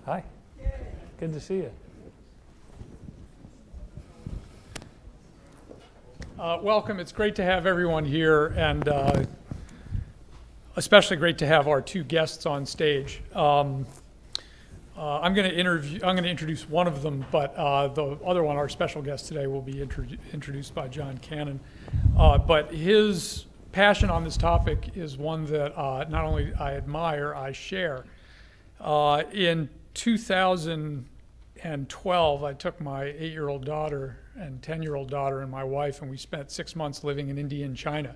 Hi. Good to see you. Welcome. It's great to have everyone here, and especially great to have our two guests on stage. I'm going to introduce one of them, but the other one, our special guest today, will be introduced by John Cannon. But his passion on this topic is one that not only I admire, I share. In 2012, I took my 8-year-old daughter and 10-year-old daughter and my wife, and we spent 6 months living in India and China.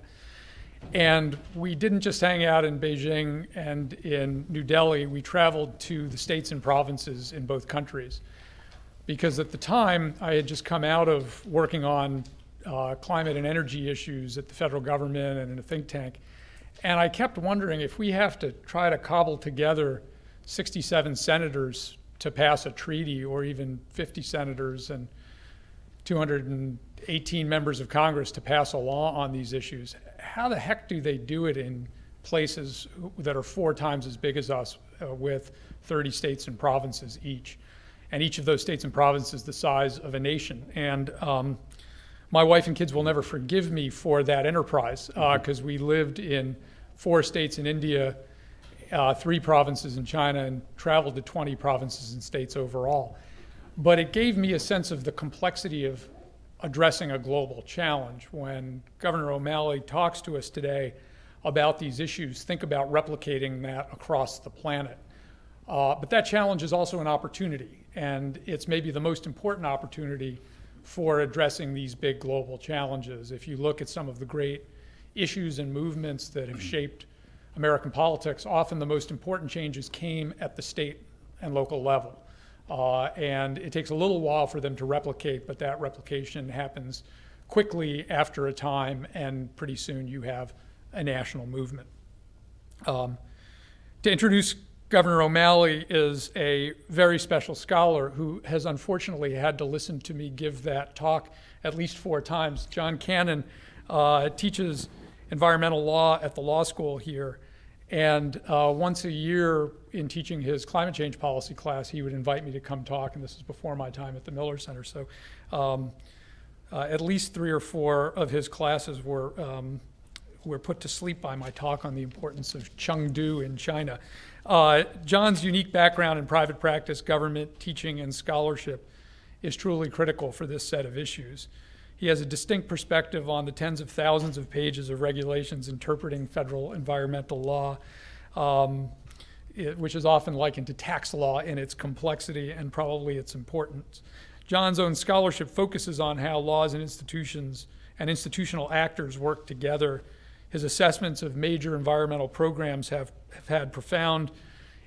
And we didn't just hang out in Beijing and in New Delhi. We traveled to the states and provinces in both countries. Because at the time, I had just come out of working on climate and energy issues at the federal government and in a think tank. And I kept wondering, if we have to try to cobble together 67 senators to pass a treaty, or even 50 senators and 218 members of Congress to pass a law on these issues, how the heck do they do it in places that are 4 times as big as us, with 30 states and provinces each? And each of those states and provinces the size of a nation. And my wife and kids will never forgive me for that enterprise, because we lived in 4 states in India, 3 provinces in China, and traveled to 20 provinces and states overall. But it gave me a sense of the complexity of addressing a global challenge. When Governor OMalley talks to us today about these issues, think about replicating that across the planet. But that challenge is also an opportunity, and it's maybe the most important opportunity for addressing these big global challenges. If you look at some of the great issues and movements that have shaped American politics, often the most important changes came at the state and local level. And it takes a little while for them to replicate, but that replication happens quickly after a time, and pretty soon you have a national movement. To introduce Governor OMalley is a very special scholar who has unfortunately had to listen to me give that talk at least 4 times. John Cannon teaches environmental law at the law school here, and once a year in teaching his climate change policy class, he would invite me to come talk, and this is before my time at the Miller Center. So at least 3 or 4 of his classes were put to sleep by my talk on the importance of Chengdu in China. John's unique background in private practice, government, teaching, and scholarship is truly critical for this set of issues. He has a distinct perspective on the tens of thousands of pages of regulations interpreting federal environmental law, which is often likened to tax law in its complexity and probably its importance. John's own scholarship focuses on how laws and institutions and institutional actors work together. His assessments of major environmental programs have had profound,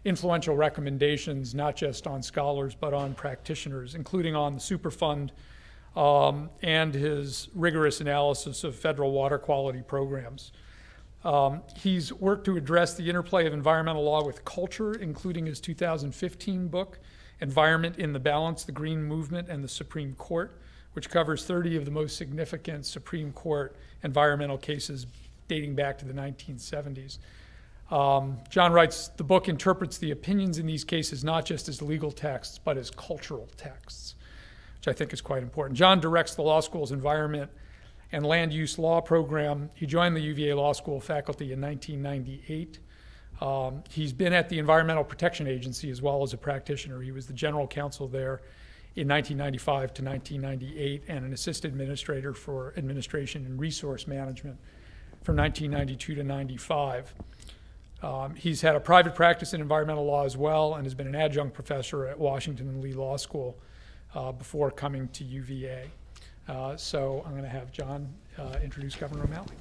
influential recommendations, not just on scholars, but on practitioners, including on the Superfund, and his rigorous analysis of federal water quality programs. He's worked to address the interplay of environmental law with culture, including his 2015 book, Environment in the Balance, the Green Movement and the Supreme Court, which covers 30 of the most significant Supreme Court environmental cases dating back to the 1970s. John writes, the book interprets the opinions in these cases not just as legal texts, but as cultural texts, which I think is quite important. John directs the law school's environment and land use law program. He joined the UVA Law School faculty in 1998. He's been at the Environmental Protection Agency as well as a practitioner. He was the general counsel there in 1995 to 1998 and an assistant administrator for administration and resource management from 1992 to 95. He's had a private practice in environmental law as well, and has been an adjunct professor at Washington and Lee Law School before coming to UVA. So I'm going to have John introduce Governor OMalley.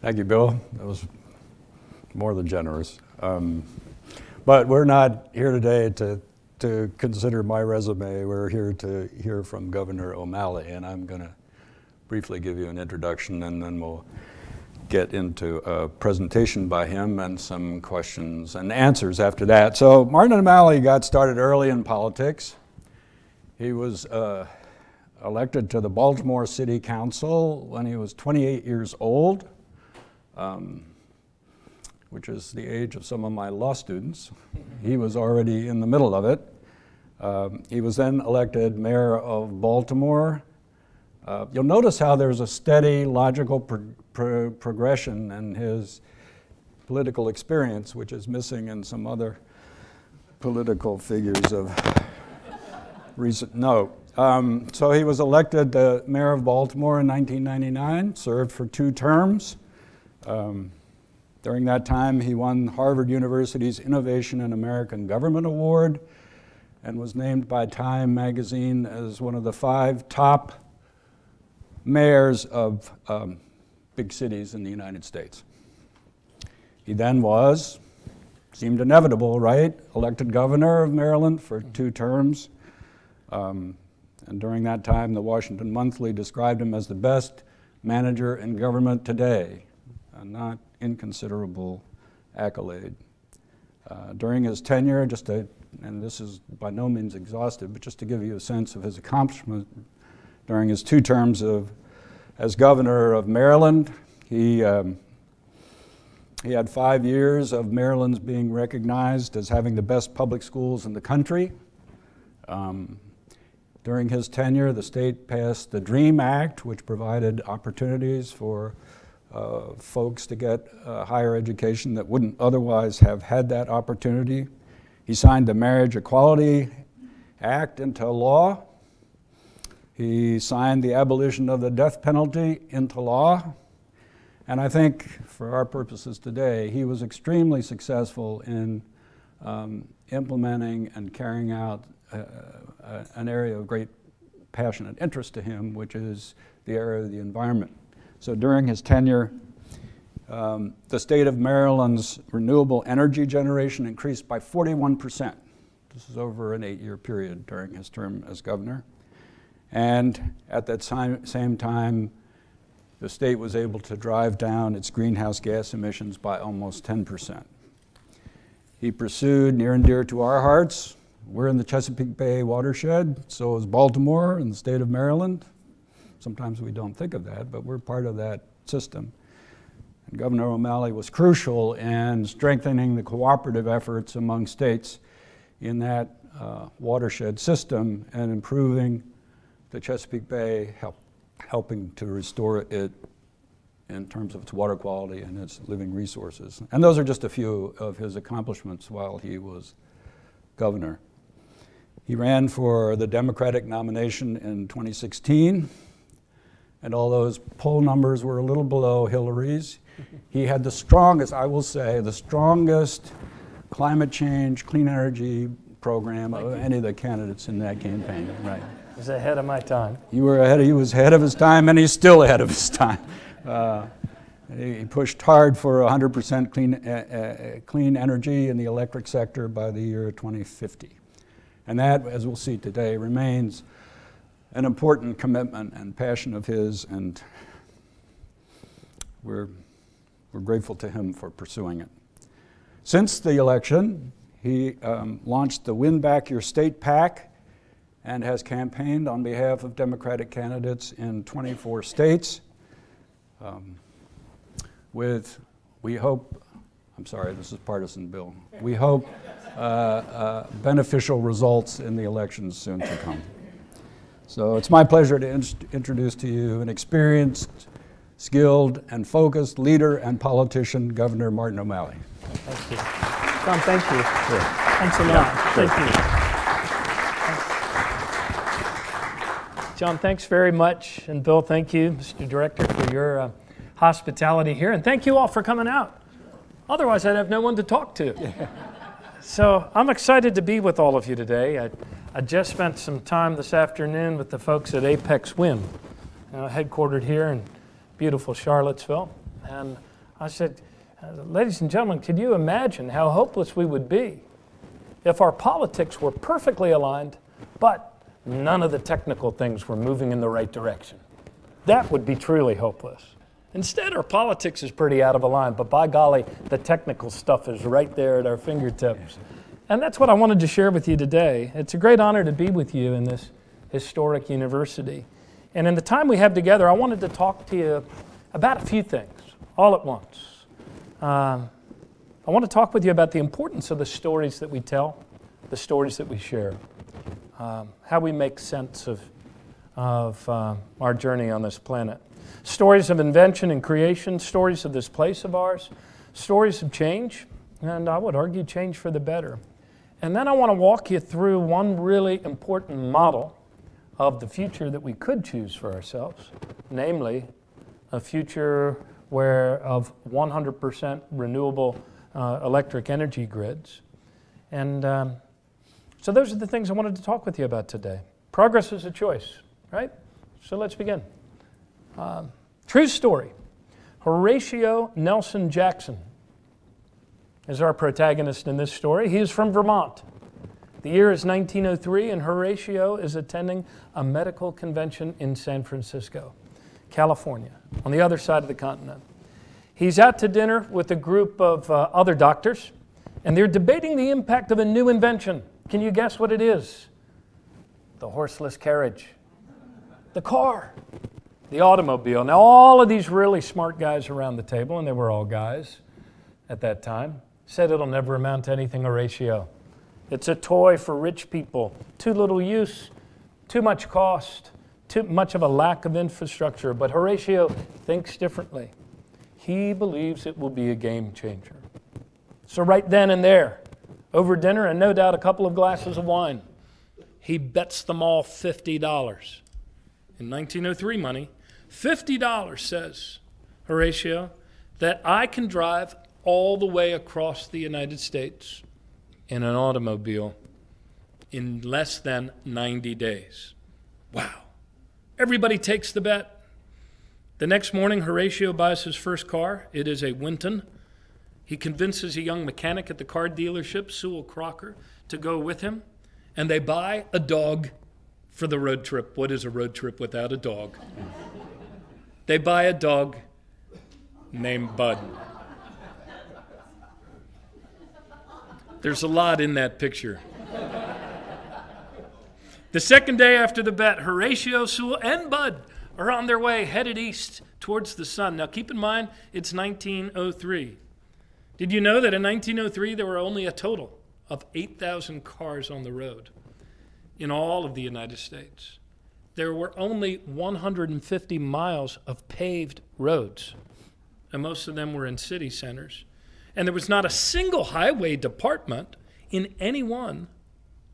Thank you, Bill. That was more than generous. But we're not here today to consider my resume. We're here to hear from Governor OMalley, and I'm going to briefly give you an introduction, and then we'll get into a presentation by him and some questions and answers after that. So Martin OMalley got started early in politics. He was elected to the Baltimore City Council when he was 28 years old. which is the age of some of my law students. He was already in the middle of it. He was then elected mayor of Baltimore. You'll notice how there's a steady, logical progression in his political experience, which is missing in some other political figures of recent note. So he was elected the mayor of Baltimore in 1999, served for 2 terms. During that time, he won Harvard University's Innovation in American Government Award and was named by Time magazine as one of the 5 top mayors of big cities in the United States. He then seemed inevitable, right? Elected governor of Maryland for 2 terms. And during that time, the Washington Monthly described him as the best manager in government today, a not inconsiderable accolade. During his tenure, and this is by no means exhaustive, but just to give you a sense of his accomplishment, during his 2 terms as governor of Maryland, he had 5 years of Maryland's being recognized as having the best public schools in the country. During his tenure, the state passed the DREAM Act, which provided opportunities for folks to get higher education that wouldn't otherwise have had that opportunity. He signed the Marriage Equality Act into law. He signed the abolition of the death penalty into law. And I think, for our purposes today, he was extremely successful in implementing and carrying out an area of great passionate interest to him, which is the area of the environment. So during his tenure, the state of Maryland's renewable energy generation increased by 41%. This is over an 8-year period during his term as governor. And at that same time, the state was able to drive down its greenhouse gas emissions by almost 10%. He pursued, near and dear to our hearts, we're in the Chesapeake Bay watershed, so is Baltimore and the state of Maryland. Sometimes we don't think of that, but we're part of that system. And Governor OMalley was crucial in strengthening the cooperative efforts among states in that watershed system and improving the Chesapeake Bay, helping to restore it in terms of its water quality and its living resources. And those are just a few of his accomplishments while he was governor. He ran for the Democratic nomination in 2016, and although his poll numbers were a little below Hillary's, he had the strongest, I will say, the strongest climate change, clean energy program of any of the candidates in that campaign, right? I was ahead of my time. He was ahead of his time, and he's still ahead of his time. He pushed hard for 100% clean energy in the electric sector by the year 2050. And that, as we'll see today, remains an important commitment and passion of his, and we're grateful to him for pursuing it. Since the election, he launched the Win Back Your State PAC and has campaigned on behalf of Democratic candidates in 24 states with, we hope, I'm sorry, this is partisan, Bill. We hope beneficial results in the elections soon to come. So it's my pleasure to introduce to you an experienced, skilled, and focused leader and politician, Governor Martin OMalley. Thank you. John, thank you. Sure. Thanks a lot. Thank you. John, thanks very much. And Bill, thank you, Mr. Director, for your hospitality here. And thank you all for coming out. Otherwise, I'd have no one to talk to. So I'm excited to be with all of you today. I just spent some time this afternoon with the folks at Apex Wind, headquartered here in beautiful Charlottesville. And I said, ladies and gentlemen, could you imagine how hopeless we would be if our politics were perfectly aligned, but none of the technical things were moving in the right direction? That would be truly hopeless. Instead, our politics is pretty out of line, but by golly, the technical stuff is right there at our fingertips. And that's what I wanted to share with you today. It's a great honor to be with you in this historic university. And in the time we have together, I wanted to talk to you about a few things all at once. I want to talk with you about the importance of the stories that we tell, the stories that we share, how we make sense of our journey on this planet. Stories of invention and creation, stories of this place of ours, stories of change, and I would argue change for the better. And then I want to walk you through one really important model of the future that we could choose for ourselves, namely a future of 100% renewable electric energy grids. And so those are the things I wanted to talk with you about today. Progress is a choice, right? So let's begin. True story. Horatio Nelson Jackson is our protagonist in this story. He is from Vermont. The year is 1903, and Horatio is attending a medical convention in San Francisco, California, on the other side of the continent. He's out to dinner with a group of other doctors, and they're debating the impact of a new invention. Can you guess what it is? The horseless carriage, the car, the automobile. Now, all of these really smart guys around the table, and they were all guys at that time, said it'll never amount to anything, Horatio. It's a toy for rich people, too little use, too much cost, too much of a lack of infrastructure. But Horatio thinks differently. He believes it will be a game changer. So right then and there, over dinner and no doubt a couple of glasses of wine, he bets them all $50. In 1903 money, $50, says Horatio, that I can drive all the way across the United States in an automobile in less than 90 days. Wow. Everybody takes the bet. The next morning, Horatio buys his first car. It is a Winton. He convinces a young mechanic at the car dealership, Sewell Crocker, to go with him, and they buy a dog for the road trip. What is a road trip without a dog? They buy a dog named Bud. There's a lot in that picture. The second day after the bet, Horatio, Sewell, and Bud are on their way, headed east towards the sun. Now keep in mind, it's 1903. Did you know that in 1903 there were only a total of 8,000 cars on the road in all of the United States? There were only 150 miles of paved roads, and most of them were in city centers. And there was not a single highway department in any one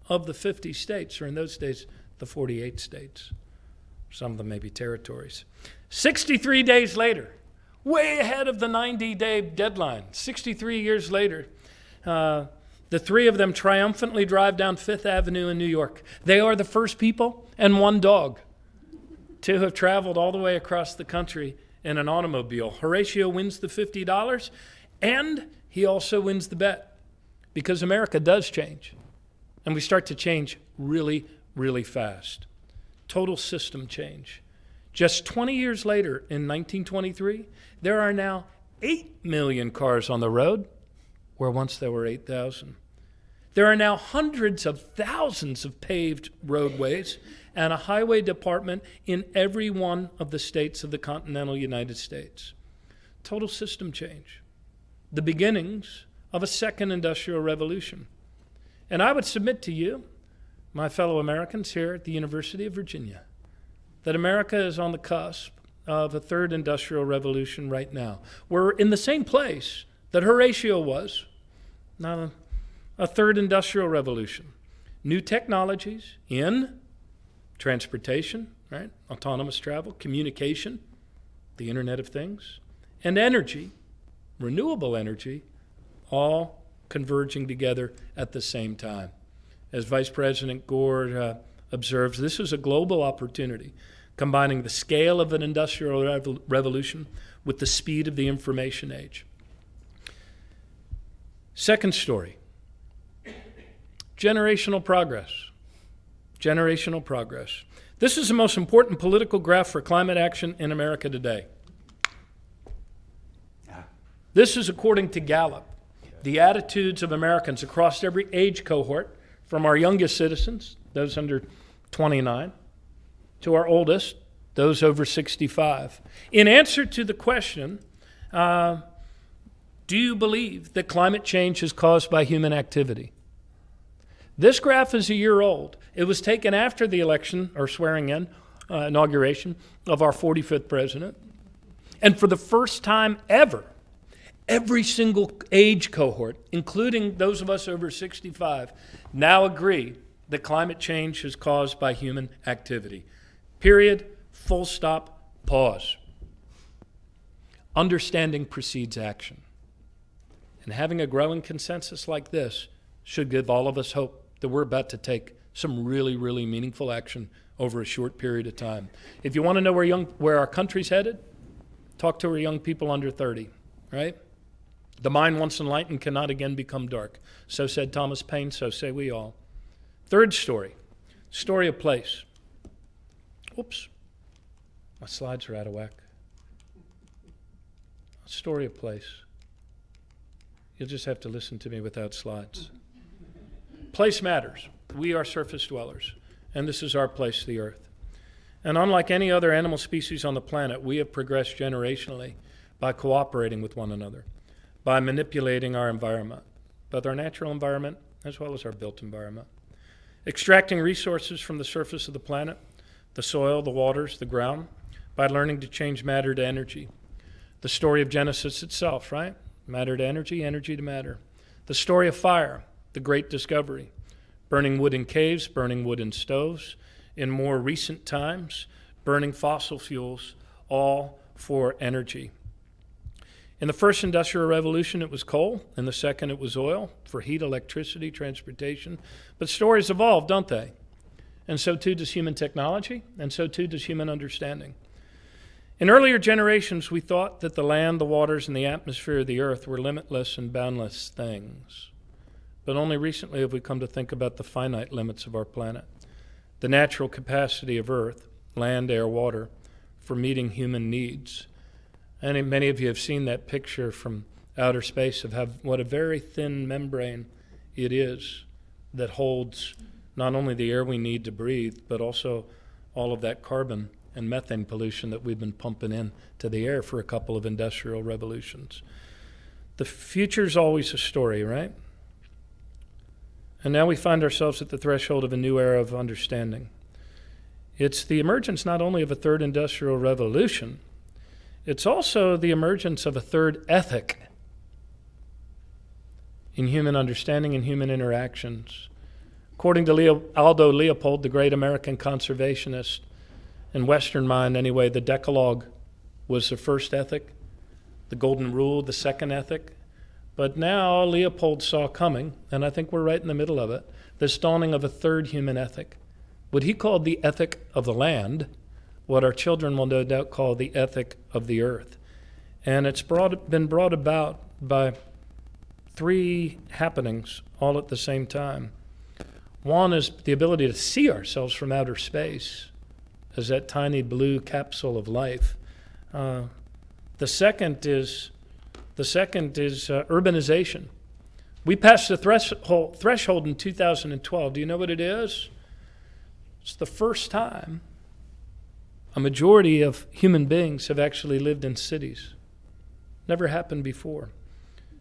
of the 50 states, or in those days, the 48 states. Some of them may be territories. 63 days later, way ahead of the 90-day deadline, 63 years later, the three of them triumphantly drive down Fifth Avenue in New York. They are the first people and one dog to have traveled all the way across the country in an automobile. Horatio wins the $50, and he also wins the bet, because America does change, and we start to change really, really fast. Total system change. Just 20 years later, in 1923, there are now 8 million cars on the road, where once there were 8,000. There are now hundreds of thousands of paved roadways and a highway department in every one of the states of the continental United States. Total system change. The beginnings of a second industrial revolution. And I would submit to you, my fellow Americans here at the University of Virginia, that America is on the cusp of a third industrial revolution right now. We're in the same place that Horatio was, not a third industrial revolution. New technologies in transportation, right? Autonomous travel, communication, the Internet of Things, and energy, renewable energy, all converging together at the same time. As Vice President Gore observes, this is a global opportunity, combining the scale of an industrial revolution with the speed of the information age. Second story, generational progress. Generational progress. This is the most important political graph for climate action in America today. This is according to Gallup, the attitudes of Americans across every age cohort, from our youngest citizens, those under 29, to our oldest, those over 65. In answer to the question, Do you believe that climate change is caused by human activity? This graph is a year old. It was taken after the election or swearing in, inauguration of our 45th president. And for the first time ever, every single age cohort, including those of us over 65, now agree that climate change is caused by human activity. Period, full stop, pause. Understanding precedes action. And having a growing consensus like this should give all of us hope that we're about to take some really, really meaningful action over a short period of time. If you want to know where our country's headed, talk to our young people under 30, right? The mind once enlightened cannot again become dark. So said Thomas Paine, so say we all. Third story of place. Oops, my slides are out of whack. Story of place. You'll just have to listen to me without slides. Place matters. We are surface dwellers, and this is our place, the earth. And unlike any other animal species on the planet, we have progressed generationally by cooperating with one another, by manipulating our environment, both our natural environment as well as our built environment. Extracting resources from the surface of the planet, the soil, the waters, the ground, by learning to change matter to energy. The story of Genesis itself, right? Matter to energy, energy to matter. The story of fire, the great discovery. Burning wood in caves, burning wood in stoves. In more recent times, burning fossil fuels, all for energy. In the first industrial revolution, it was coal. In the second, it was oil for heat, electricity, transportation. But stories evolve, don't they? And so too does human technology, and so too does human understanding. In earlier generations, we thought that the land, the waters, and the atmosphere of the earth were limitless and boundless things. But only recently have we come to think about the finite limits of our planet, the natural capacity of earth, land, air, water, for meeting human needs. And many of you have seen that picture from outer space of what a very thin membrane it is that holds not only the air we need to breathe, but also all of that carbon and methane pollution that we've been pumping into the air for a couple of industrial revolutions. The future's always a story, right? And now we find ourselves at the threshold of a new era of understanding. It's the emergence not only of a third industrial revolution, it's also the emergence of a third ethic in human understanding and human interactions. According to Aldo Leopold, the great American conservationist, in Western mind anyway, the Decalogue was the first ethic, the Golden Rule, the second ethic. But now Leopold saw coming, and I think we're right in the middle of it, this dawning of a third human ethic. What he called the ethic of the land, what our children will no doubt call the ethic of the earth. And it's been brought about by three happenings all at the same time. One is the ability to see ourselves from outer space as that tiny blue capsule of life. The second is urbanization. We passed the threshold in 2012. Do you know what it is? It's the first time a majority of human beings have actually lived in cities. Never happened before.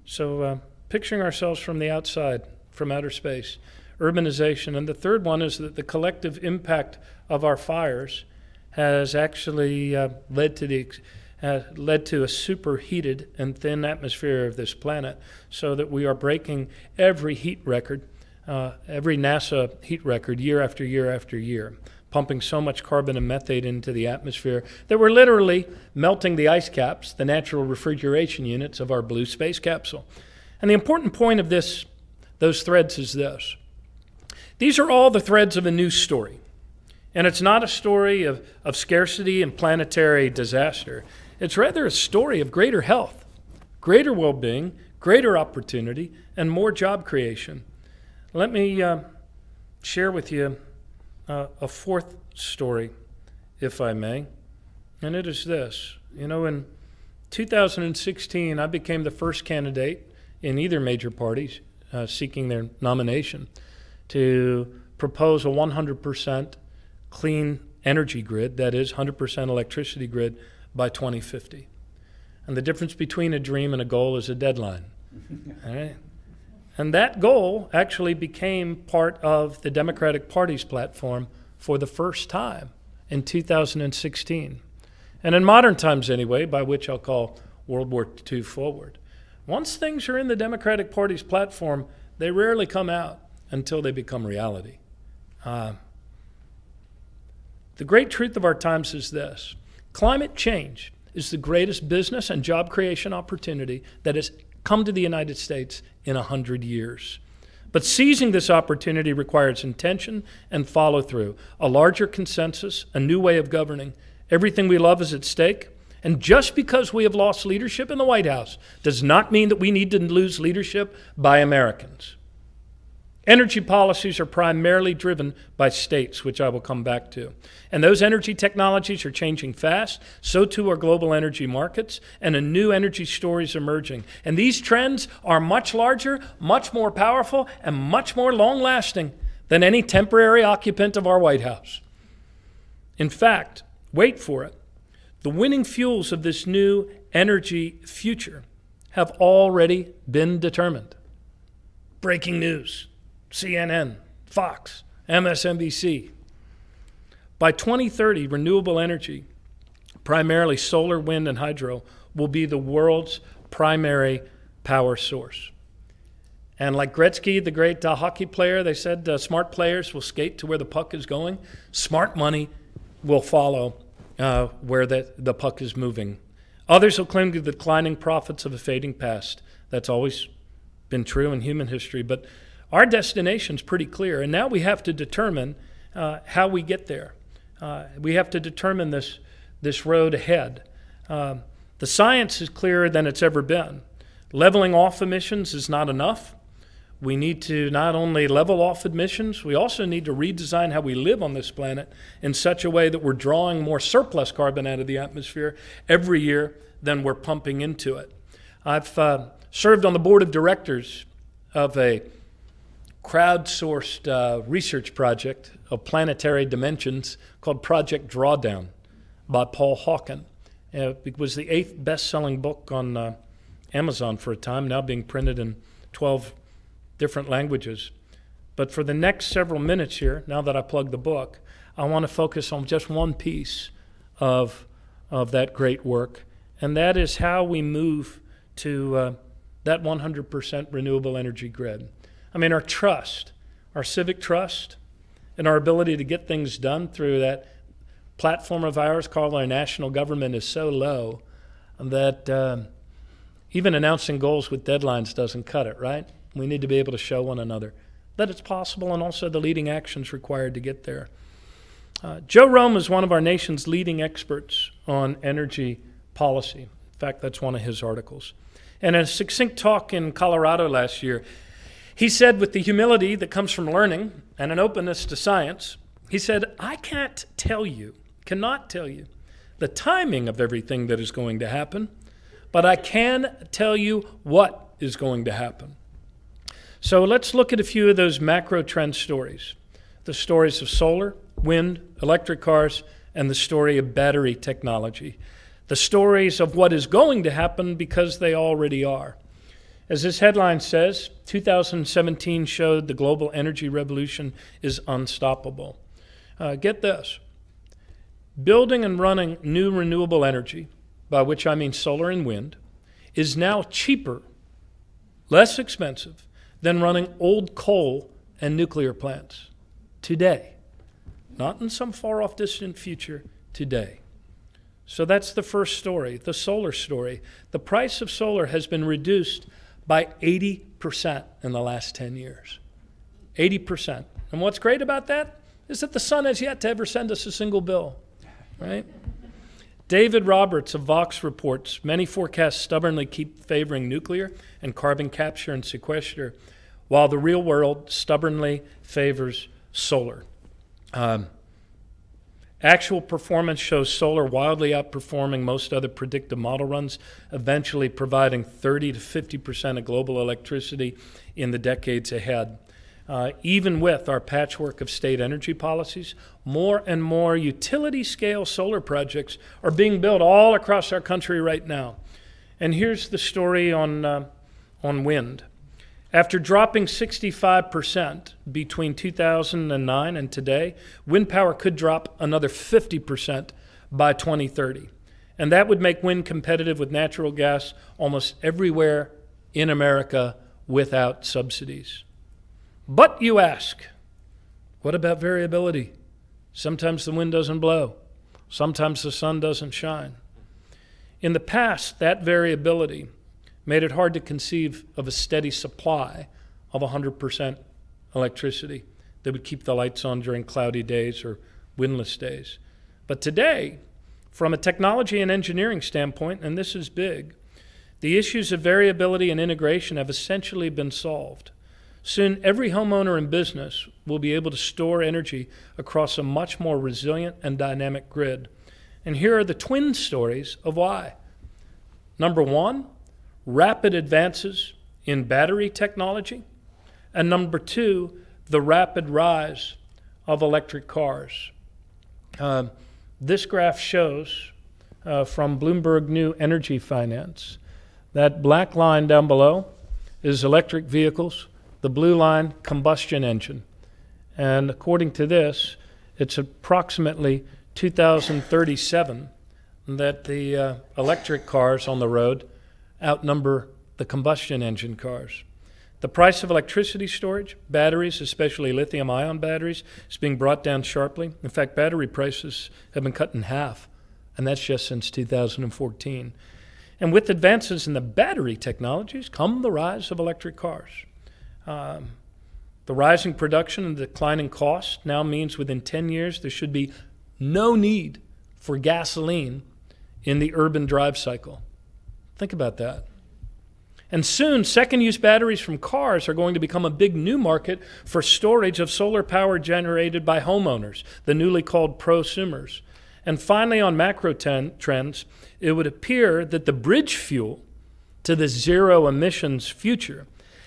So picturing ourselves from the outside, from outer space, urbanization. And the third one is that the collective impact of our fires has actually led to a superheated and thin atmosphere of this planet, so that we are breaking every heat record, every NASA heat record year after year after year, pumping so much carbon and methane into the atmosphere that we're literally melting the ice caps, the natural refrigeration units of our blue space capsule. And the important point of those threads is this. These are all the threads of a new story. And it's not a story of scarcity and planetary disaster. It's rather a story of greater health, greater well-being, greater opportunity, and more job creation. Let me share with you a fourth story, if I may, and it is this. You know, in 2016, I became the first candidate in either major parties seeking their nomination to propose a 100% clean energy grid, that is 100% electricity grid, by 2050. And the difference between a dream and a goal is a deadline. All right? And that goal actually became part of the Democratic Party's platform for the first time in 2016. And in modern times anyway, by which I'll call World War II forward. Once things are in the Democratic Party's platform, they rarely come out until they become reality. The great truth of our times is this: climate change is the greatest business and job creation opportunity that has come to the United States in 100 years. But seizing this opportunity requires intention and follow-through, a larger consensus, a new way of governing. Everything we love is at stake. And just because we have lost leadership in the White House does not mean that we need to lose leadership by Americans. Energy policies are primarily driven by states, which I will come back to. And those energy technologies are changing fast. So too are global energy markets, and a new energy story is emerging. And these trends are much larger, much more powerful, and much more long-lasting than any temporary occupant of our White House. In fact, wait for it, the winning fuels of this new energy future have already been determined. Breaking news. CNN, Fox, MSNBC. By 2030, renewable energy, primarily solar, wind, and hydro, will be the world's primary power source. And like Gretzky, the great hockey player, they said smart players will skate to where the puck is going. Smart money will follow where the puck is moving. Others will cling to the declining profits of a fading past. That's always been true in human history, but our destination's pretty clear, and now we have to determine how we get there. We have to determine this road ahead. The science is clearer than it's ever been. Leveling off emissions is not enough. We need to not only level off emissions, we also need to redesign how we live on this planet in such a way that we're drawing more surplus carbon out of the atmosphere every year than we're pumping into it. I've served on the board of directors of a crowdsourced research project of planetary dimensions called Project Drawdown by Paul Hawken. It was the 8th best-selling book on Amazon for a time, now being printed in 12 different languages. But for the next several minutes here, now that I plugged the book, I want to focus on just one piece of that great work, and that is how we move to that 100% renewable energy grid. I mean, our trust, our civic trust, and our ability to get things done through that platform of ours called our national government is so low that even announcing goals with deadlines doesn't cut it, right? We need to be able to show one another that it's possible and also the leading actions required to get there. Joe Rome is one of our nation's leading experts on energy policy. In fact, that's one of his articles. And in a succinct talk in Colorado last year, he said, with the humility that comes from learning and an openness to science, he said, I cannot tell you the timing of everything that is going to happen, but I can tell you what is going to happen. So let's look at a few of those macro trend stories. The stories of solar, wind, electric cars, and the story of battery technology. The stories of what is going to happen because they already are. As this headline says, 2017 showed the global energy revolution is unstoppable. Get this. Building and running new renewable energy, by which I mean solar and wind, is now cheaper, less expensive, than running old coal and nuclear plants today. Not in some far-off distant future, today. So that's the first story, the solar story. The price of solar has been reduced by 80% in the last 10 years. 80%. And what's great about that is that the sun has yet to ever send us a single bill, right? David Roberts of Vox reports, many forecasts stubbornly keep favoring nuclear and carbon capture and sequester, while the real world stubbornly favors solar. Actual performance shows solar wildly outperforming most other predictive model runs, eventually providing 30 to 50% of global electricity in the decades ahead. Even with our patchwork of state energy policies, more and more utility-scale solar projects are being built all across our country right now. And here's the story on wind. After dropping 65% between 2009 and today, wind power could drop another 50% by 2030. And that would make wind competitive with natural gas almost everywhere in America without subsidies. But you ask, what about variability? Sometimes the wind doesn't blow. Sometimes the sun doesn't shine. In the past, that variability made it hard to conceive of a steady supply of 100% electricity that would keep the lights on during cloudy days or windless days. But today, from a technology and engineering standpoint, and this is big, the issues of variability and integration have essentially been solved. Soon, every homeowner and business will be able to store energy across a much more resilient and dynamic grid. And here are the twin stories of why. Number one, rapid advances in battery technology. And number two, the rapid rise of electric cars. This graph shows from Bloomberg New Energy Finance that black line down below is electric vehicles, the blue line combustion engine. And according to this, it's approximately 2037 that the electric cars on the road outnumber the combustion engine cars. The price of electricity storage, batteries, especially lithium-ion batteries, is being brought down sharply. In fact, battery prices have been cut in half, and that's just since 2014. And with advances in the battery technologies come the rise of electric cars. The rising production and declining cost now means within 10 years there should be no need for gasoline in the urban drive cycle. Think about that. And soon, second-use batteries from cars are going to become a big new market for storage of solar power generated by homeowners, the newly called prosumers. And finally, on macro trends, it would appear that the bridge fuel to the zero emissions future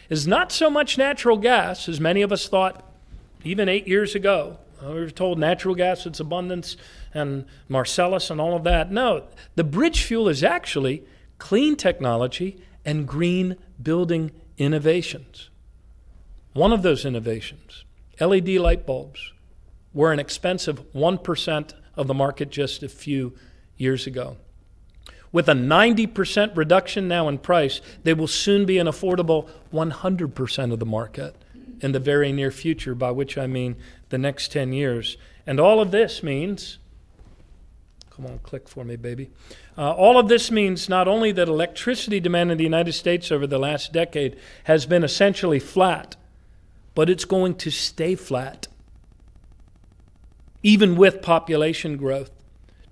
is not so much natural gas, as many of us thought even 8 years ago. We were told natural gas, its abundance, and Marcellus and all of that. No, the bridge fuel is actually clean technology and green building innovations. One of those innovations, LED light bulbs, were an expensive 1% of the market just a few years ago. With a 90% reduction now in price, they will soon be an affordable 100% of the market in the very near future, by which I mean the next 10 years. And all of this means, come on, click for me, baby. All of this means not only that electricity demand in the United States over the last decade has been essentially flat, but it's going to stay flat, even with population growth,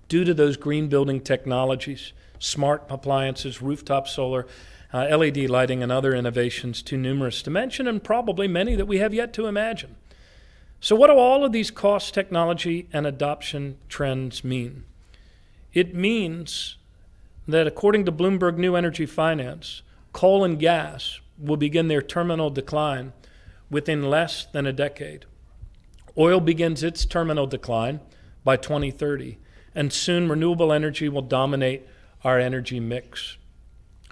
due to those green building technologies, smart appliances, rooftop solar, LED lighting, and other innovations too numerous to mention, and probably many that we have yet to imagine. So what do all of these cost, technology, and adoption trends mean? It means that according to Bloomberg New Energy Finance, coal and gas will begin their terminal decline within less than a decade. Oil begins its terminal decline by 2030, and soon renewable energy will dominate our energy mix.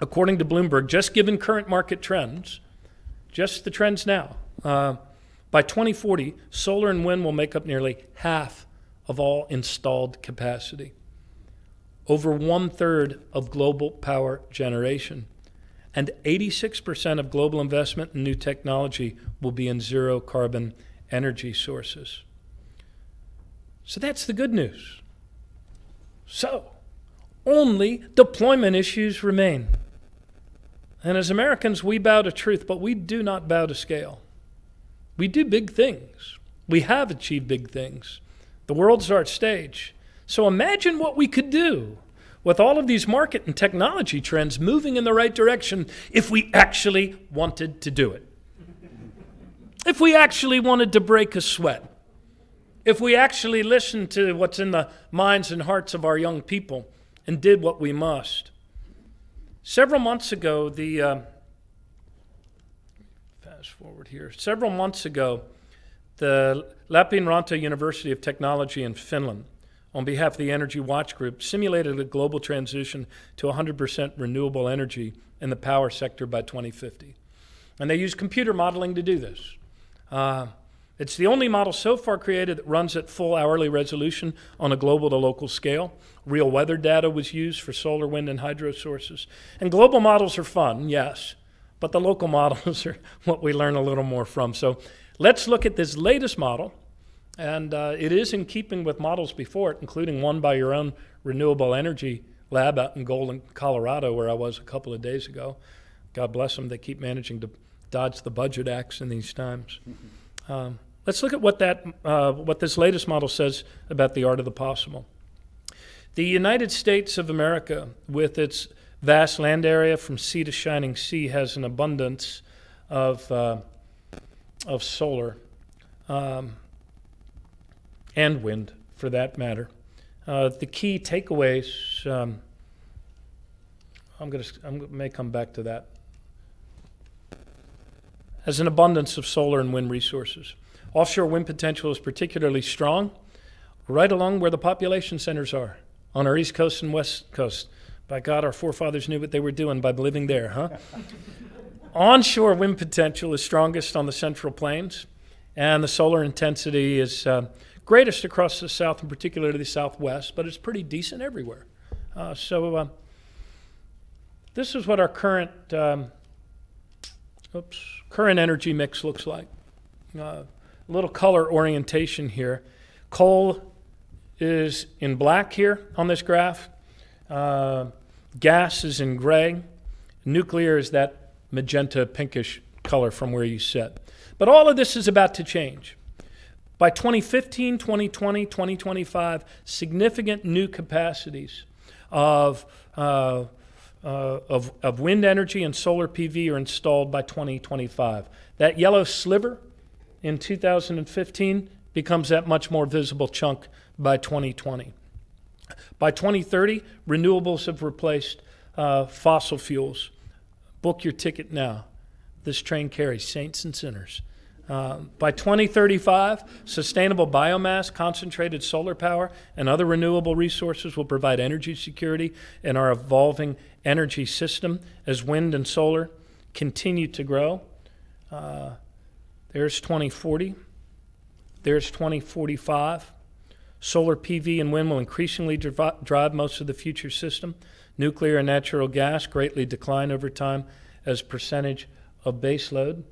According to Bloomberg, just given current market trends, just the trends now, by 2040, solar and wind will make up nearly half of all installed capacity. Over 1/3 of global power generation, and 86% of global investment in new technology will be in zero carbon energy sources. So that's the good news. So, only deployment issues remain. And as Americans, we bow to truth, but we do not bow to scale. We do big things. We have achieved big things. The world's our stage. So imagine what we could do with all of these market and technology trends moving in the right direction if we actually wanted to do it. If we actually wanted to break a sweat. If we actually listened to what's in the minds and hearts of our young people and did what we must. Several months ago, the Lappeenranta University of Technology in Finland on behalf of the Energy Watch Group, simulated a global transition to 100% renewable energy in the power sector by 2050. And they use computer modeling to do this. It's the only model so far created that runs at full hourly resolution on a global to local scale. Real weather data was used for solar, wind, and hydro sources. And global models are fun, yes, but the local models are what we learn a little more from. So let's look at this latest model. And it is in keeping with models before it, including one by your own renewable energy lab out in Golden, Colorado, where I was a couple of days ago. God bless them, they keep managing to dodge the budget acts in these times. Let's look at what this latest model says about the art of the possible. The United States of America, with its vast land area from sea to shining sea, has an abundance of solar and wind, for that matter. The key takeaways, I may come back to that. Has an abundance of solar and wind resources. Offshore wind potential is particularly strong right along where the population centers are, on our east coast and west coast. By God, our forefathers knew what they were doing by living there, huh? Onshore wind potential is strongest on the Central Plains, and the solar intensity is greatest across the south, and particularly the southwest, but it's pretty decent everywhere. This is what our current energy mix looks like. A little color orientation here. Coal is in black here on this graph. Gas is in gray. Nuclear is that magenta pinkish color from where you sit. But all of this is about to change. By 2015, 2020, 2025, significant new capacities of wind energy and solar PV are installed by 2025. That yellow sliver in 2015 becomes that much more visible chunk by 2020. By 2030, renewables have replaced fossil fuels. Book your ticket now. This train carries saints and sinners. By 2035, sustainable biomass, concentrated solar power, and other renewable resources will provide energy security in our evolving energy system as wind and solar continue to grow. There's 2040. There's 2045. Solar PV and wind will increasingly drive most of the future system. Nuclear and natural gas greatly decline over time as percentage of base load.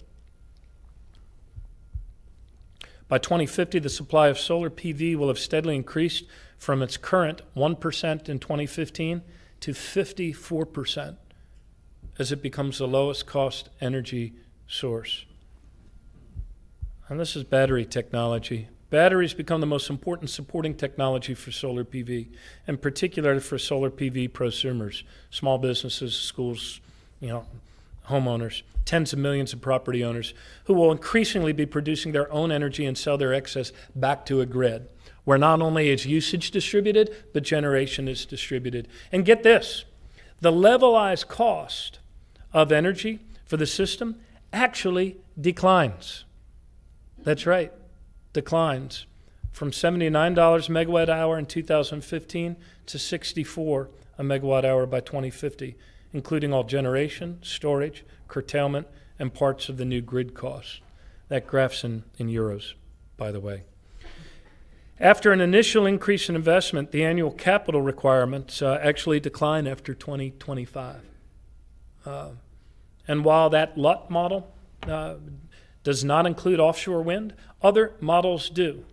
By 2050, the supply of solar PV will have steadily increased from its current 1% in 2015 to 54% as it becomes the lowest cost energy source. And this is battery technology. Batteries become the most important supporting technology for solar PV, and particularly for solar PV prosumers, small businesses, schools, homeowners, tens of millions of property owners who will increasingly be producing their own energy and sell their excess back to a grid where not only is usage distributed, but generation is distributed. And get this, the levelized cost of energy for the system actually declines. That's right, declines from $79 a megawatt hour in 2015 to $64 a megawatt hour by 2050, including all generation, storage, curtailment, and parts of the new grid costs. That graph's in euros, by the way. After an initial increase in investment, the annual capital requirements actually decline after 2025. And while that LUT model does not include offshore wind, other models do.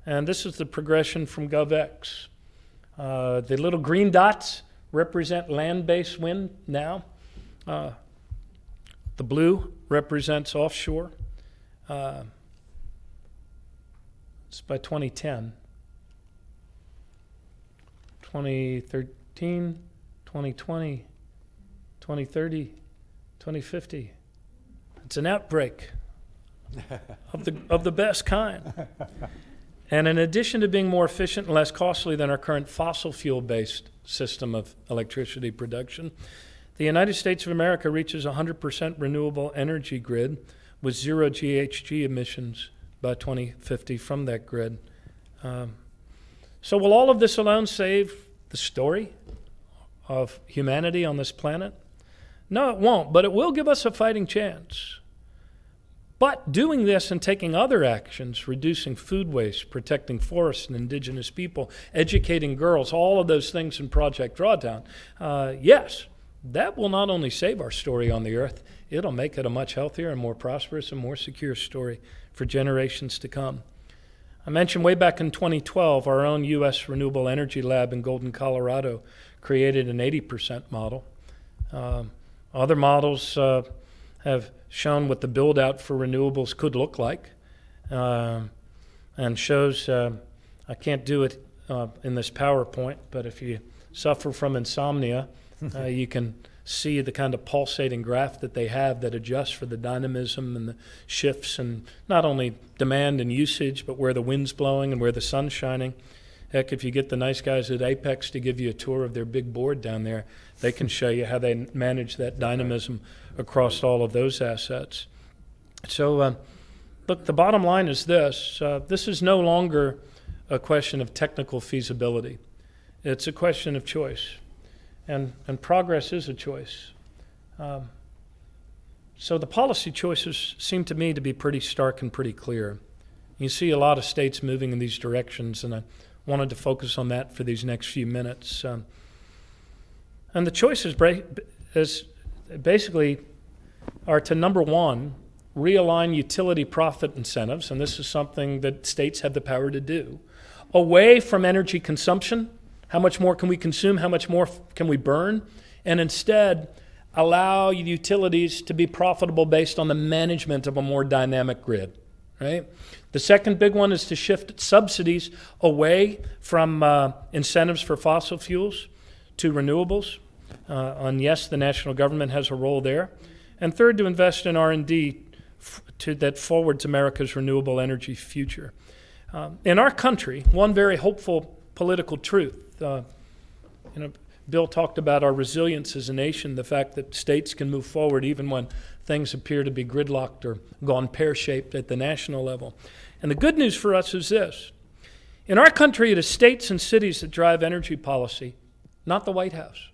And this is the progression from GovX. The little green dots represent land-based wind now. The blue represents offshore. It's by 2010. 2013, 2020, 2030, 2050. It's an outbreak of the best kind. And in addition to being more efficient and less costly than our current fossil fuel-based system of electricity production, the United States of America reaches 100% renewable energy grid with zero GHG emissions by 2050 from that grid. So will all of this alone save the story of humanity on this planet? No, it won't, but it will give us a fighting chance. But doing this and taking other actions, reducing food waste, protecting forests and indigenous people, educating girls, all of those things in Project Drawdown, yes, that will not only save our story on the earth, it'll make it a much healthier and more prosperous and more secure story for generations to come. I mentioned way back in 2012, our own U.S. Renewable Energy Lab in Golden, Colorado, created an 80% model. Other models have shown what the build-out for renewables could look like, and shows, I can't do it in this PowerPoint, but if you suffer from insomnia, you can see the kind of pulsating graph that they have that adjusts for the dynamism and the shifts and not only demand and usage, but where the wind's blowing and where the sun's shining. Heck, if you get the nice guys at Apex to give you a tour of their big board down there, they can show you how they manage that dynamism across all of those assets. So, look, the bottom line is this. This is no longer a question of technical feasibility. It's a question of choice. And progress is a choice. So the policy choices seem to me to be pretty stark and pretty clear. You see a lot of states moving in these directions, and I wanted to focus on that for these next few minutes. And the choices basically are to, number one, realign utility profit incentives, and this is something that states have the power to do, away from energy consumption. How much more can we consume? How much more can we burn? And instead, allow utilities to be profitable based on the management of a more dynamic grid, right? The second big one is to shift subsidies away from incentives for fossil fuels to renewables. And yes, the national government has a role there. And third, to invest in R&D that forwards America's renewable energy future. In our country, one very hopeful political truth. Bill talked about our resilience as a nation, the fact that states can move forward even when things appear to be gridlocked or gone pear-shaped at the national level. And the good news for us is this. In our country, it is states and cities that drive energy policy, not the White House.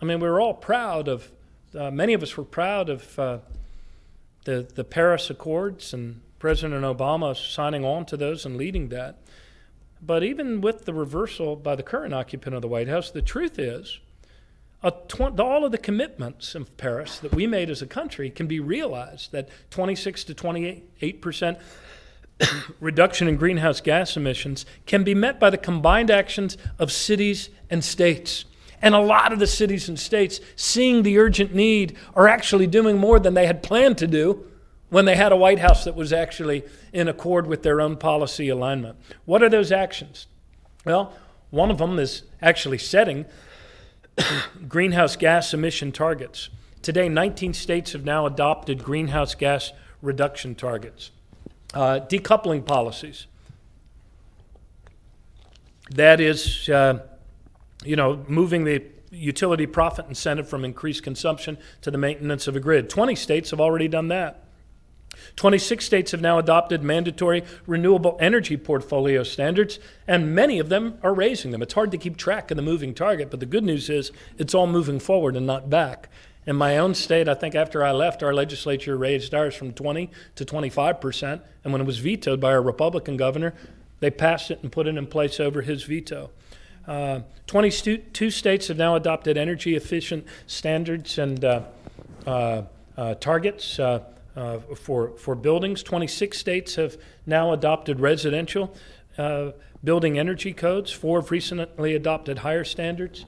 I mean, we're all proud of, many of us were proud of the Paris Accords and President Obama signing on to those and leading that. But even with the reversal by the current occupant of the White House, the truth is all of the commitments in Paris that we made as a country can be realized, that 26 to 28% reduction in greenhouse gas emissions can be met by the combined actions of cities and states. And a lot of the cities and states, seeing the urgent need, are actually doing more than they had planned to do when they had a White House that was actually in accord with their own policy alignment. What are those actions? Well, one of them is actually setting greenhouse gas emission targets. Today, 19 states have now adopted greenhouse gas reduction targets. Decoupling policies. That is, moving the utility profit incentive from increased consumption to the maintenance of a grid. 20 states have already done that. 26 states have now adopted mandatory renewable energy portfolio standards, and many of them are raising them. It's hard to keep track of the moving target, but the good news is it's all moving forward and not back. In my own state, I think after I left, our legislature raised ours from 20 to 25%, and when it was vetoed by our Republican governor, they passed it and put it in place over his veto. 22 states have now adopted energy efficient standards and targets for buildings. 26 states have now adopted residential building energy codes. 4 have recently adopted higher standards.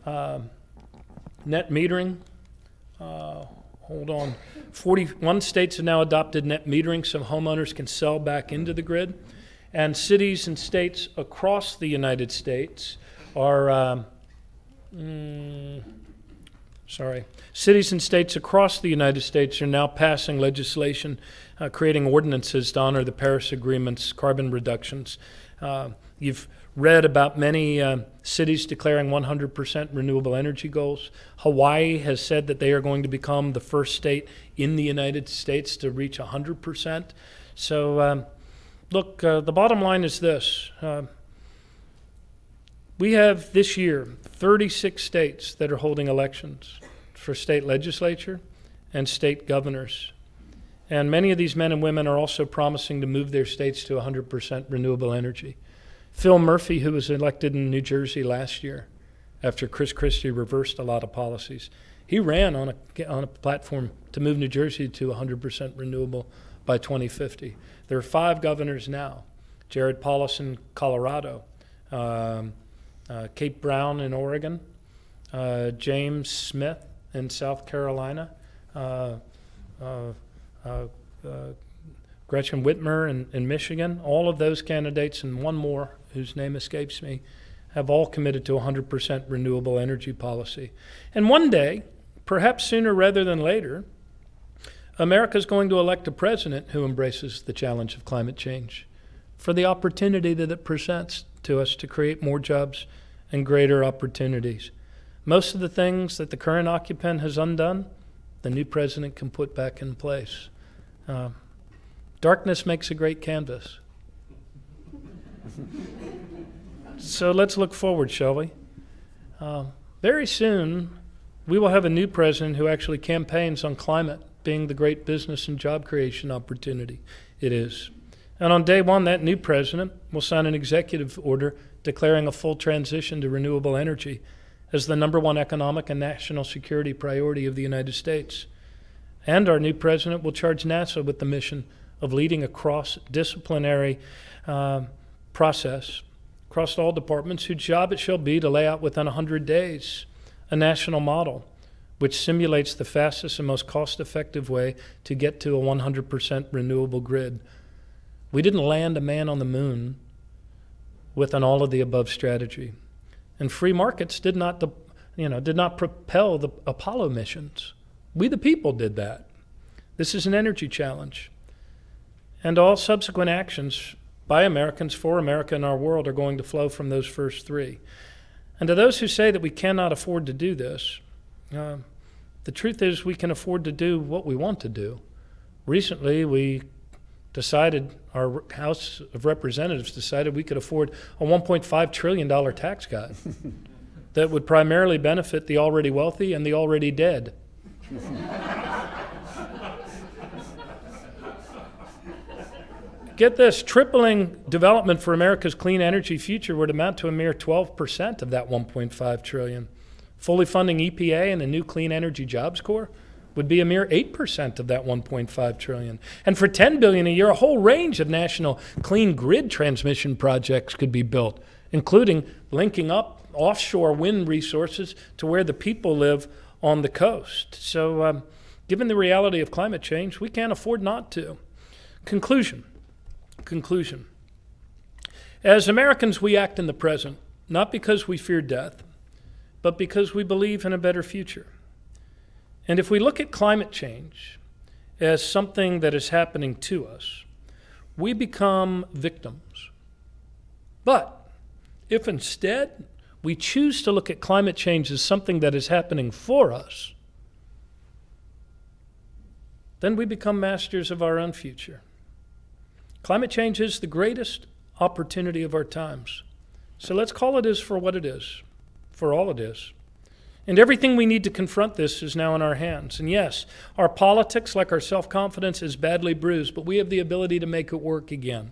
Net metering. 41 states have now adopted net metering so homeowners can sell back into the grid. And cities and states across the United States are, cities and states across the United States are now passing legislation, creating ordinances to honor the Paris Agreement's carbon reductions. You've read about many cities declaring 100% renewable energy goals. Hawaii has said that they are going to become the first state in the United States to reach 100%. So Look, the bottom line is this. We have this year 36 states that are holding elections for state legislature and state governors. And many of these men and women are also promising to move their states to 100% renewable energy. Phil Murphy, who was elected in New Jersey last year after Chris Christie reversed a lot of policies, he ran on a platform to move New Jersey to 100% renewable by 2050. There are 5 governors now: Jared Polis in Colorado, Kate Brown in Oregon, James Smith in South Carolina, Gretchen Whitmer in Michigan. All of those candidates, and one more whose name escapes me, have all committed to 100% renewable energy policy. And one day, perhaps sooner rather than later, America is going to elect a president who embraces the challenge of climate change for the opportunity that it presents to us to create more jobs and greater opportunities. Most of the things that the current occupant has undone, the new president can put back in place. Darkness makes a great canvas. So let's look forward, shall we? Very soon, we will have a new president who actually campaigns on climate being the great business and job creation opportunity it is. And on day one, that new president will sign an executive order declaring a full transition to renewable energy as the #1 economic and national security priority of the United States. And our new president will charge NASA with the mission of leading a cross-disciplinary process across all departments, whose job it shall be to lay out within 100 days a national model which simulates the fastest and most cost-effective way to get to a 100% renewable grid. We didn't land a man on the moon with an all-of-the-above strategy. And free markets did not propel the Apollo missions. We the people did that. This is an energy challenge. And all subsequent actions by Americans for America and our world are going to flow from those first 3. And to those who say that we cannot afford to do this, the truth is we can afford to do what we want to do. Recently, we decided, our House of Representatives decided we could afford a $1.5 trillion tax cut that would primarily benefit the already wealthy and the already dead. Get this, tripling development for America's clean energy future would amount to a mere 12% of that $1.5 trillion. Fully funding EPA and a new Clean Energy Jobs Corps would be a mere 8% of that $1.5 trillion. And for $10 billion a year, a whole range of national clean grid transmission projects could be built, including linking up offshore wind resources to where the people live on the coast. So given the reality of climate change, we can't afford not to. Conclusion. As Americans, we act in the present, not because we fear death, but because we believe in a better future. And if we look at climate change as something that is happening to us, we become victims. But if instead we choose to look at climate change as something that is happening for us, then we become masters of our own future. Climate change is the greatest opportunity of our times. So let's call it as for what it is, for all it is. And everything we need to confront this is now in our hands. And yes, our politics, like our self-confidence, is badly bruised, but we have the ability to make it work again.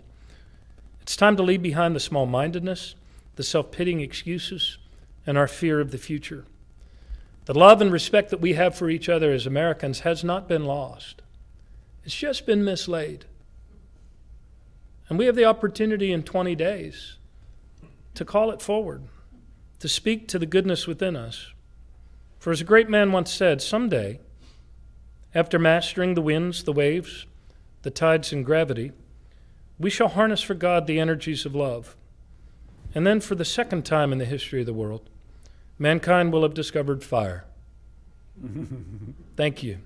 It's time to leave behind the small-mindedness, the self-pitying excuses, and our fear of the future. The love and respect that we have for each other as Americans has not been lost. It's just been mislaid. And we have the opportunity in 20 days to call it forward, to speak to the goodness within us. For as a great man once said, someday, after mastering the winds, the waves, the tides, and gravity, we shall harness for God the energies of love. And then for the second time in the history of the world, mankind will have discovered fire. Thank you.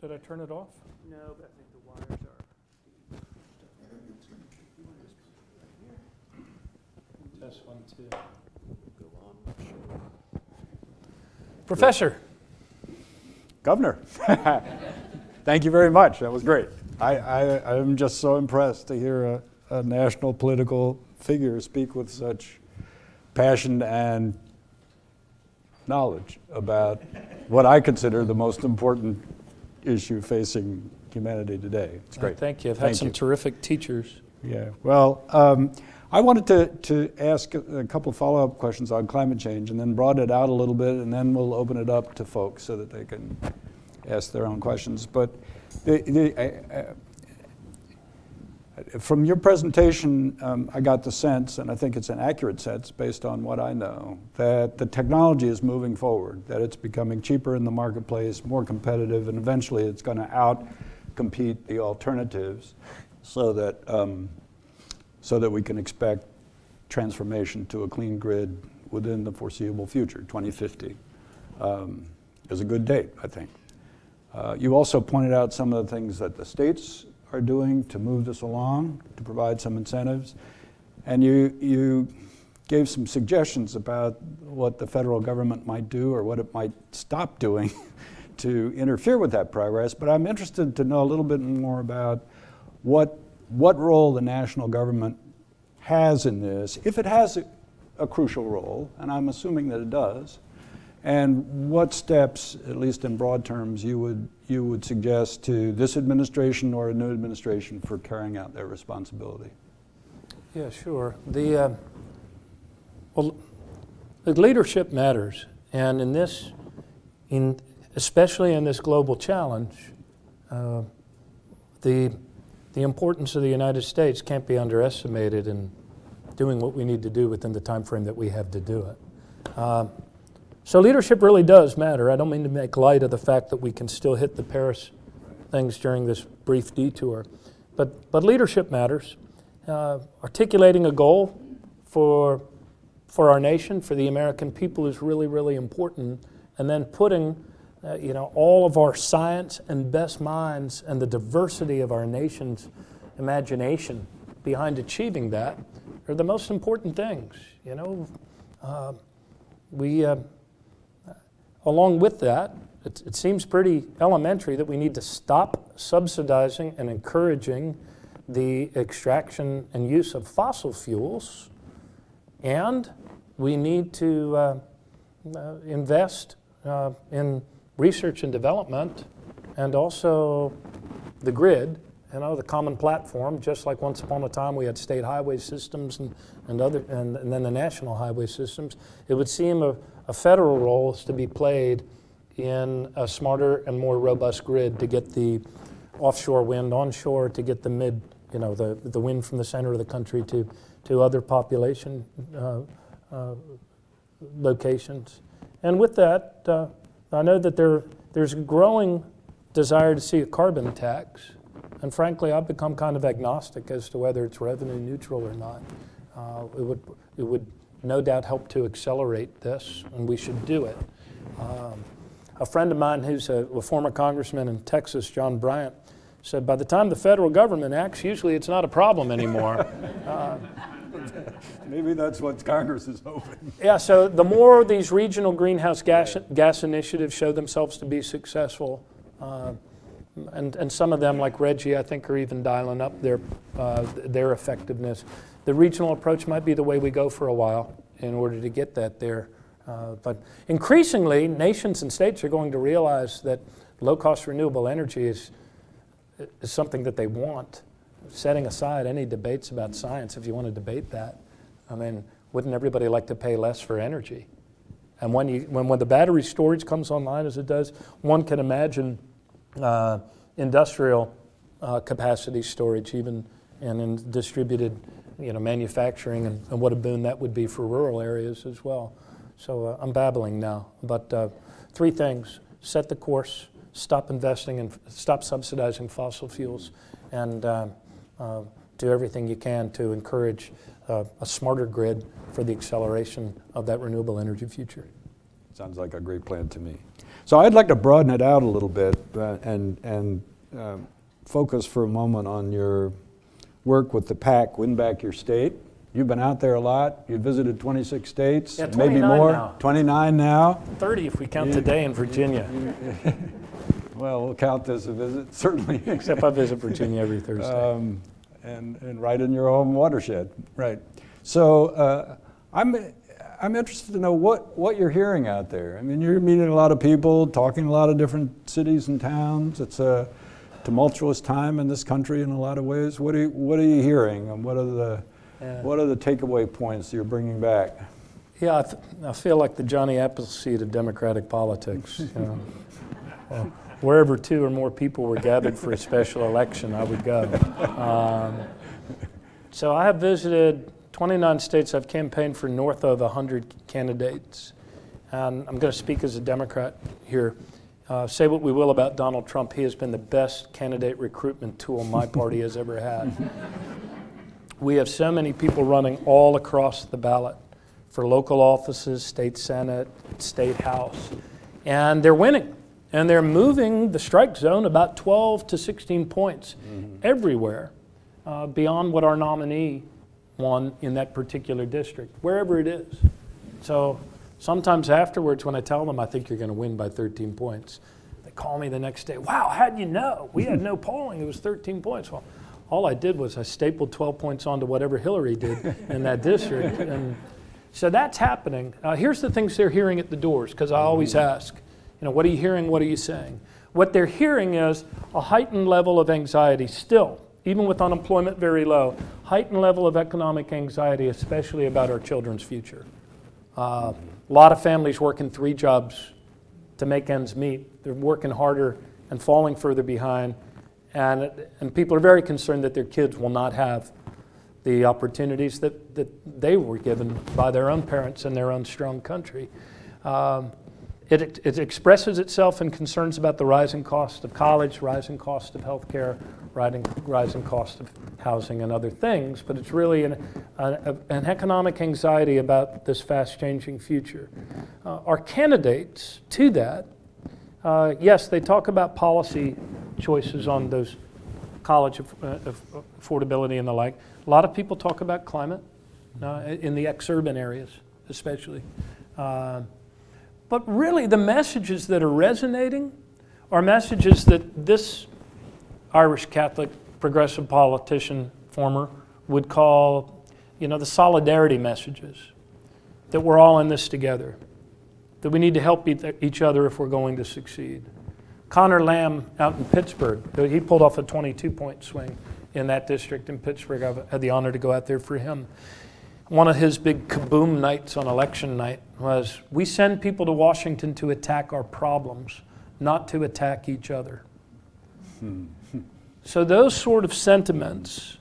Did I turn it off? No, but I think the wires are. this one too. Professor. Governor, thank you very much. That was great. I'm just so impressed to hear a national political figure speak with such passion and knowledge about what I consider the most important issue facing humanity today. It's great. Thank you. I've had some terrific teachers. Yeah. Well, I wanted to ask a couple follow-up questions on climate change and then broaden it out a little bit, and then we'll open it up to folks so that they can ask their own questions. But from your presentation, I got the sense, and I think it's an accurate sense based on what I know, that the technology is moving forward, that it's becoming cheaper in the marketplace, more competitive, and eventually it's going to out-compete the alternatives so that we can expect transformation to a clean grid within the foreseeable future. 2050 is a good date, I think. You also pointed out some of the things that the states are doing to move this along, to provide some incentives. And you gave some suggestions about what the federal government might do or what it might stop doing to interfere with that progress. But I'm interested to know a little bit more about what role the national government has in this, if it has a crucial role, and I'm assuming that it does, and what steps, at least in broad terms, you would suggest to this administration or a new administration for carrying out their responsibility? Yeah, sure. The leadership matters, and especially in this global challenge, the importance of the United States can't be underestimated in doing what we need to do within the time frame that we have to do it. So leadership really does matter. I don't mean to make light of the fact that we can still hit the Paris things during this brief detour, but leadership matters. Articulating a goal for our nation, for the American people, is really, really important, and then putting all of our science and best minds and the diversity of our nation's imagination behind achieving that are the most important things. Along with that, it seems pretty elementary that we need to stop subsidizing and encouraging the extraction and use of fossil fuels, and we need to invest in research and development, and also the grid, the common platform. Just like once upon a time we had state highway systems and then the national highway systems, it would seem a federal role is to be played in a smarter and more robust grid to get the offshore wind onshore, to get the the wind from the center of the country to other population locations. And with that, I know that there's a growing desire to see a carbon tax, and frankly, I've become kind of agnostic as to whether it's revenue neutral or not. It would no doubt help to accelerate this, and we should do it. A friend of mine who's a former congressman in Texas, John Bryant, said by the time the federal government acts, usually it's not a problem anymore. Maybe that's what Congress is hoping. Yeah, so the more these regional greenhouse gas initiatives show themselves to be successful, and some of them, like Reggie, I think are even dialing up their effectiveness. The regional approach might be the way we go for a while in order to get that there. But increasingly, nations and states are going to realize that low-cost renewable energy is something that they want. Setting aside any debates about science, if you want to debate that, I mean, wouldn't everybody like to pay less for energy? And when the battery storage comes online as it does, one can imagine industrial capacity storage, even and in distributed manufacturing, and what a boon that would be for rural areas as well. So I'm babbling now, but 3 things: set the course, stop investing and stop subsidizing fossil fuels, and do everything you can to encourage a smarter grid for the acceleration of that renewable energy future. Sounds like a great plan to me. So I'd like to broaden it out a little bit and focus for a moment on your work with the PAC, Win Back Your State, You've been out there a lot. You visited 26 states, Yeah, maybe 29 more. now. 29 now. 30 if we count today in Virginia. Well, we'll count this a visit, certainly. Except I visit Virginia every Thursday. And right in your home watershed, right. So I'm interested to know what you're hearing out there. I mean, you're meeting a lot of people, talking to a lot of different cities and towns. It's a tumultuous time in this country in a lot of ways. What are you hearing, and what are the takeaway points you're bringing back? Yeah, I feel like the Johnny Appleseed of Democratic politics. You know. Wherever 2 or more people were gathered for a special election, I would go. So I have visited 29 states. I've campaigned for north of 100 candidates. And I'm going to speak as a Democrat here. Say what we will about Donald Trump, he has been the best candidate recruitment tool my party has ever had. We have so many people running all across the ballot for local offices, state senate, state house, and they're winning. And they're moving the strike zone about 12 to 16 points everywhere beyond what our nominee won in that particular district, wherever it is. So sometimes afterwards when I tell them I think you're going to win by 13 points, they call me the next day, wow, how'd you know? We had no polling, it was 13 points. Well, all I did was I stapled 12 points onto whatever Hillary did in that district. And so that's happening. Here's the things they're hearing at the doors, because I always ask, you know, what are you hearing, what are you saying? What they're hearing is a heightened level of anxiety still, even with unemployment very low, heightened level of economic anxiety, especially about our children's future. A lot of families working 3 jobs to make ends meet. They're working harder and falling further behind. And people are very concerned that their kids will not have the opportunities that they were given by their own parents in their own strong country. It expresses itself in concerns about the rising cost of college, rising cost of health care, rising cost of housing and other things, but it's really an economic anxiety about this fast-changing future. Our candidates to that, yes, they talk about policy choices on those college affordability and the like. A lot of people talk about climate in the ex-urban areas especially. But really the messages that are resonating are messages that this Irish Catholic progressive politician, former, would call, you know, the solidarity messages, that we're all in this together, that we need to help each other if we're going to succeed. Connor Lamb out in Pittsburgh, he pulled off a 22-point swing in that district in Pittsburgh. I've had the honor to go out there for him. One of his big kaboom nights on election night was, we send people to Washington to attack our problems, not to attack each other. So those sort of sentiments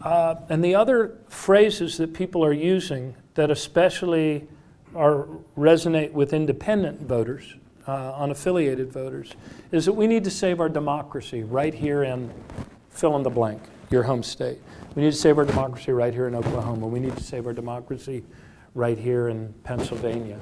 and the other phrases that people are using that especially resonate with independent voters, unaffiliated voters, is that we need to save our democracy right here in fill in the blank, your home state. We need to save our democracy right here in Oklahoma. We need to save our democracy right here in Pennsylvania.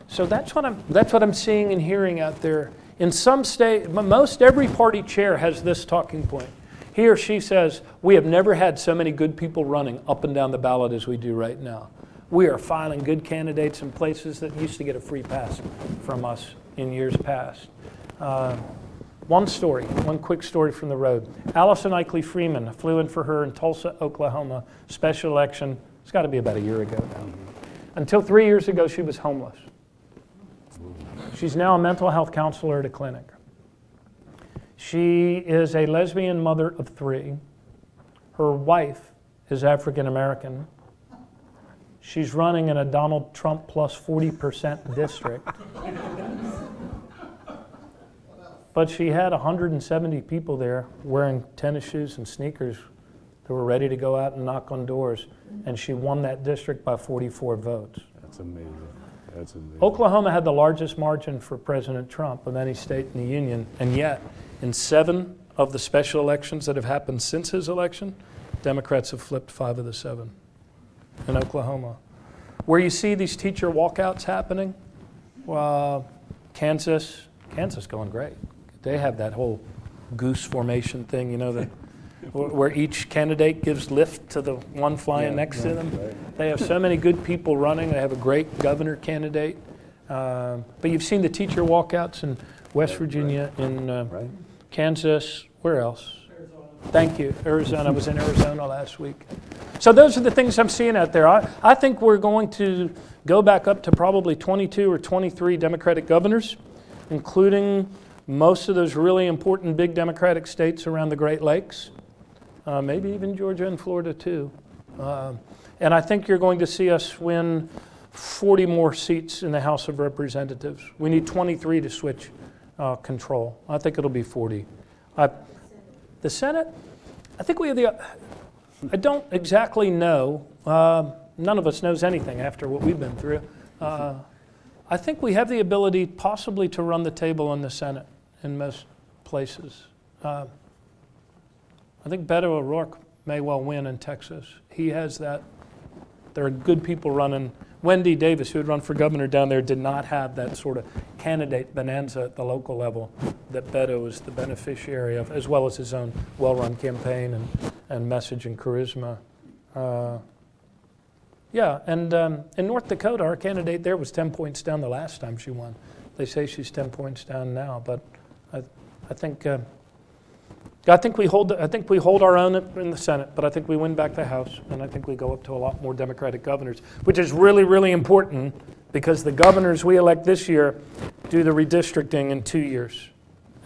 So that's what I'm seeing and hearing out there. In some state, most every party chair has this talking point. He or she says, we have never had so many good people running up and down the ballot as we do right now. We are filing good candidates in places that used to get a free pass from us in years past. One quick story from the road. Allison Ikley Freeman, I flew in for her in Tulsa, Oklahoma, special election. It's got to be about a year ago now. Until 3 years ago, she was homeless. She's now a mental health counselor at a clinic. She is a lesbian mother of 3. Her wife is African American. She's running in a Donald Trump plus 40% district. But she had 170 people there wearing tennis shoes and sneakers that were ready to go out and knock on doors, and she won that district by 44 votes. That's amazing. That's amazing. Oklahoma had the largest margin for President Trump of any state in the union, and yet in 7 of the special elections that have happened since his election, Democrats have flipped 5 of the 7 in Oklahoma. Where you see these teacher walkouts happening, Kansas going great. They have that whole goose formation thing, you know, where each candidate gives lift to the one flying next to them. Right. They have so many good people running. They have a great governor candidate. But you've seen the teacher walkouts in West Virginia, in Kansas, where else? Arizona. Thank you, Arizona. I was in Arizona last week. So those are the things I'm seeing out there. I think we're going to go back up to probably 22 or 23 Democratic governors, including most of those really important big Democratic states around the Great Lakes, maybe even Georgia and Florida too. And I think you're going to see us win 40 more seats in the House of Representatives. We need 23 to switch control. I think it'll be 40. The Senate, I think we have the, I don't exactly know. None of us knows anything after what we've been through. I think we have the ability possibly to run the table in the Senate in most places. I think Beto O'Rourke may well win in Texas. He has that. There are good people running. Wendy Davis, who had run for governor down there, did not have that sort of candidate bonanza at the local level that Beto is the beneficiary of, as well as his own well-run campaign and message and charisma. In North Dakota, our candidate there was 10 points down the last time she won. They say she's 10 points down now, but I think we hold our own in the Senate, but I think we win back the House, and I think we go up to a lot more Democratic governors, which is really, really important because the governors we elect this year do the redistricting in 2 years,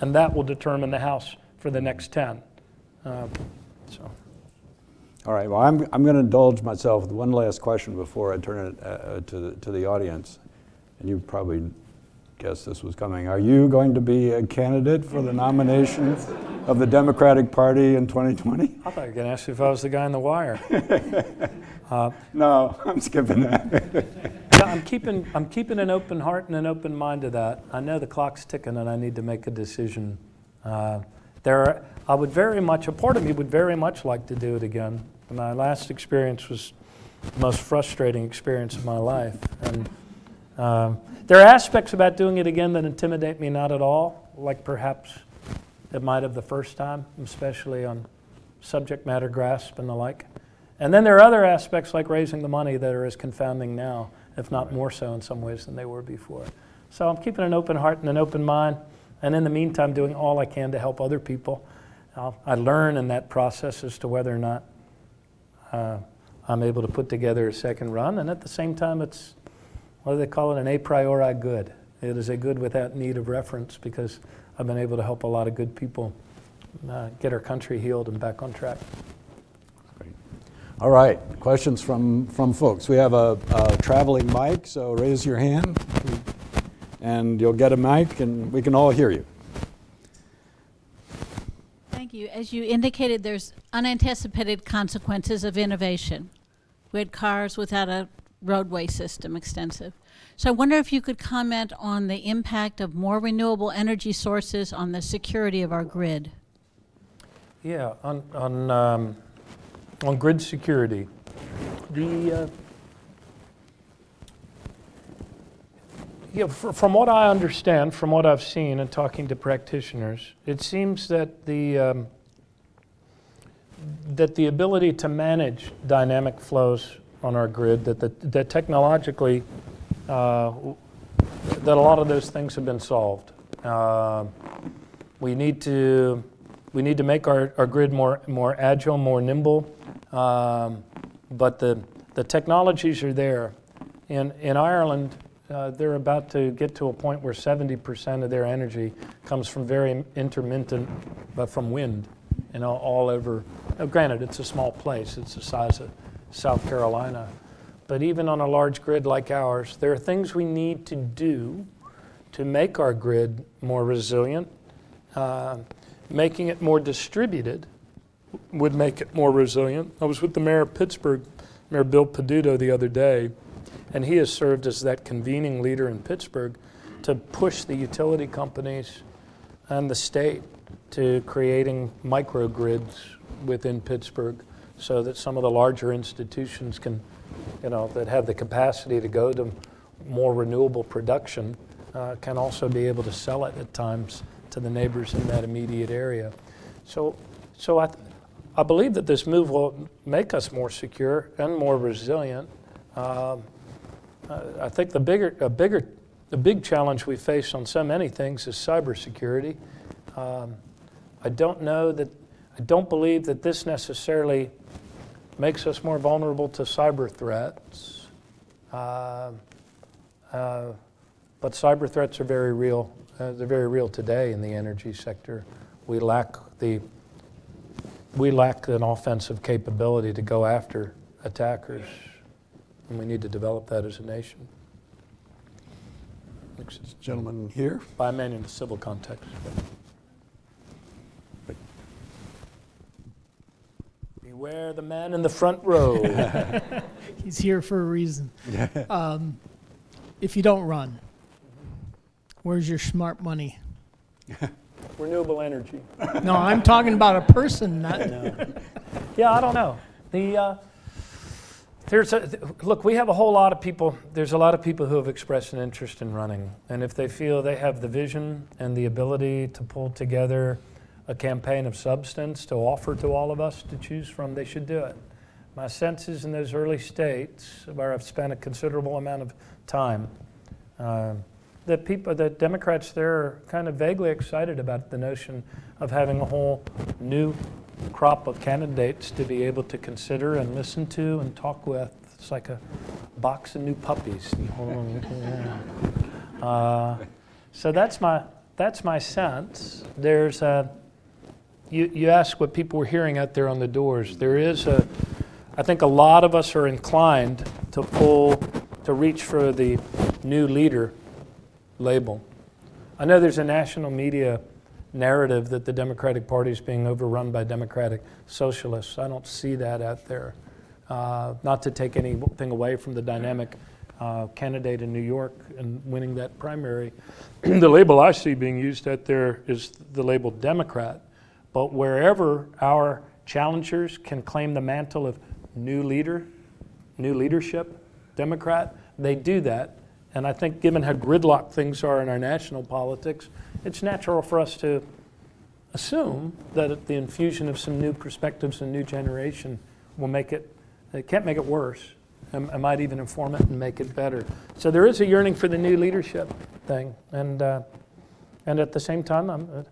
and that will determine the House for the next 10. All right, well, I'm going to indulge myself with one last question before I turn it to the audience. And you probably guessed this was coming. Are you going to be a candidate for the nomination of the Democratic Party in 2020? I thought you were going to ask me if I was the guy in the wire. No, I'm skipping that. Yeah, I'm keeping an open heart and an open mind to that. I know the clock's ticking and I need to make a decision. A part of me would very much like to do it again. My last experience was the most frustrating experience of my life. And there are aspects about doing it again that intimidate me not at all, like perhaps it might have the first time, especially on subject matter grasp and the like. And then there are other aspects like raising the money that are as confounding now, if not more so in some ways than they were before. So I'm keeping an open heart and an open mind, and in the meantime doing all I can to help other people. I learn in that process as to whether or not I'm able to put together a second run, and at the same time it's, what do they call it, an a priori good. It is a good without need of reference because I've been able to help a lot of good people get our country healed and back on track. Great. All right, questions from folks. We have a traveling mic, so raise your hand and you'll get a mic and we can all hear you. Thank you. As you indicated, there's unanticipated consequences of innovation. We had cars without a roadway system extensive. So I wonder if you could comment on the impact of more renewable energy sources on the security of our grid. Yeah, on grid security. From what I understand, from what I've seen and talking to practitioners, it seems that the ability to manage dynamic flows on our grid, that technologically, that a lot of those things have been solved. We need to make our grid more agile, more nimble, but the technologies are there. In Ireland, they're about to get to a point where 70% of their energy comes from very intermittent, but from wind, all over. Now, granted, it's a small place. It's the size of South Carolina. But even on a large grid like ours, there are things we need to do to make our grid more resilient. Making it more distributed would make it more resilient. I was with the mayor of Pittsburgh, Mayor Bill Peduto, the other day, and he has served as that convening leader in Pittsburgh to push the utility companies and the state to creating microgrids within Pittsburgh so that some of the larger institutions can, that have the capacity to go to more renewable production can also be able to sell it at times to the neighbors in that immediate area. So I believe that this move will make us more secure and more resilient. I think the big challenge we face on so many things is cybersecurity. I don't believe that this necessarily makes us more vulnerable to cyber threats. But cyber threats are very real. They're very real today in the energy sector. We lack an offensive capability to go after attackers, and we need to develop that as a nation. Next gentleman here. By man in the civil context. Beware the man in the front row. He's here for a reason. If you don't run, where's your smart money? Renewable energy. No, I'm talking about a person, not... Yeah, I don't know. Look, we have a whole lot of people, there's a lot of people who have expressed an interest in running. And if they feel they have the vision and the ability to pull together a campaign of substance to offer to all of us to choose from, they should do it. My sense is in those early states, where I've spent a considerable amount of time, that Democrats there are kind of vaguely excited about the notion of having a whole new crop of candidates to be able to consider and listen to and talk with. It's like a box of new puppies. So that's my sense. There's you ask what people were hearing out there on the doors. I think a lot of us are inclined to reach for the new leader label. I know there's a national media narrative that the Democratic Party is being overrun by democratic socialists. I don't see that out there. Not to take anything away from the dynamic candidate in New York and winning that primary. The label I see being used out there is the label Democrat. But wherever our challengers can claim the mantle of new leadership, Democrat, they do that. And I think given how gridlocked things are in our national politics, it's natural for us to assume that the infusion of some new perspectives and new generation will make it can't make it worse. It might even inform it and make it better. So there is a yearning for the new leadership thing. And at the same time,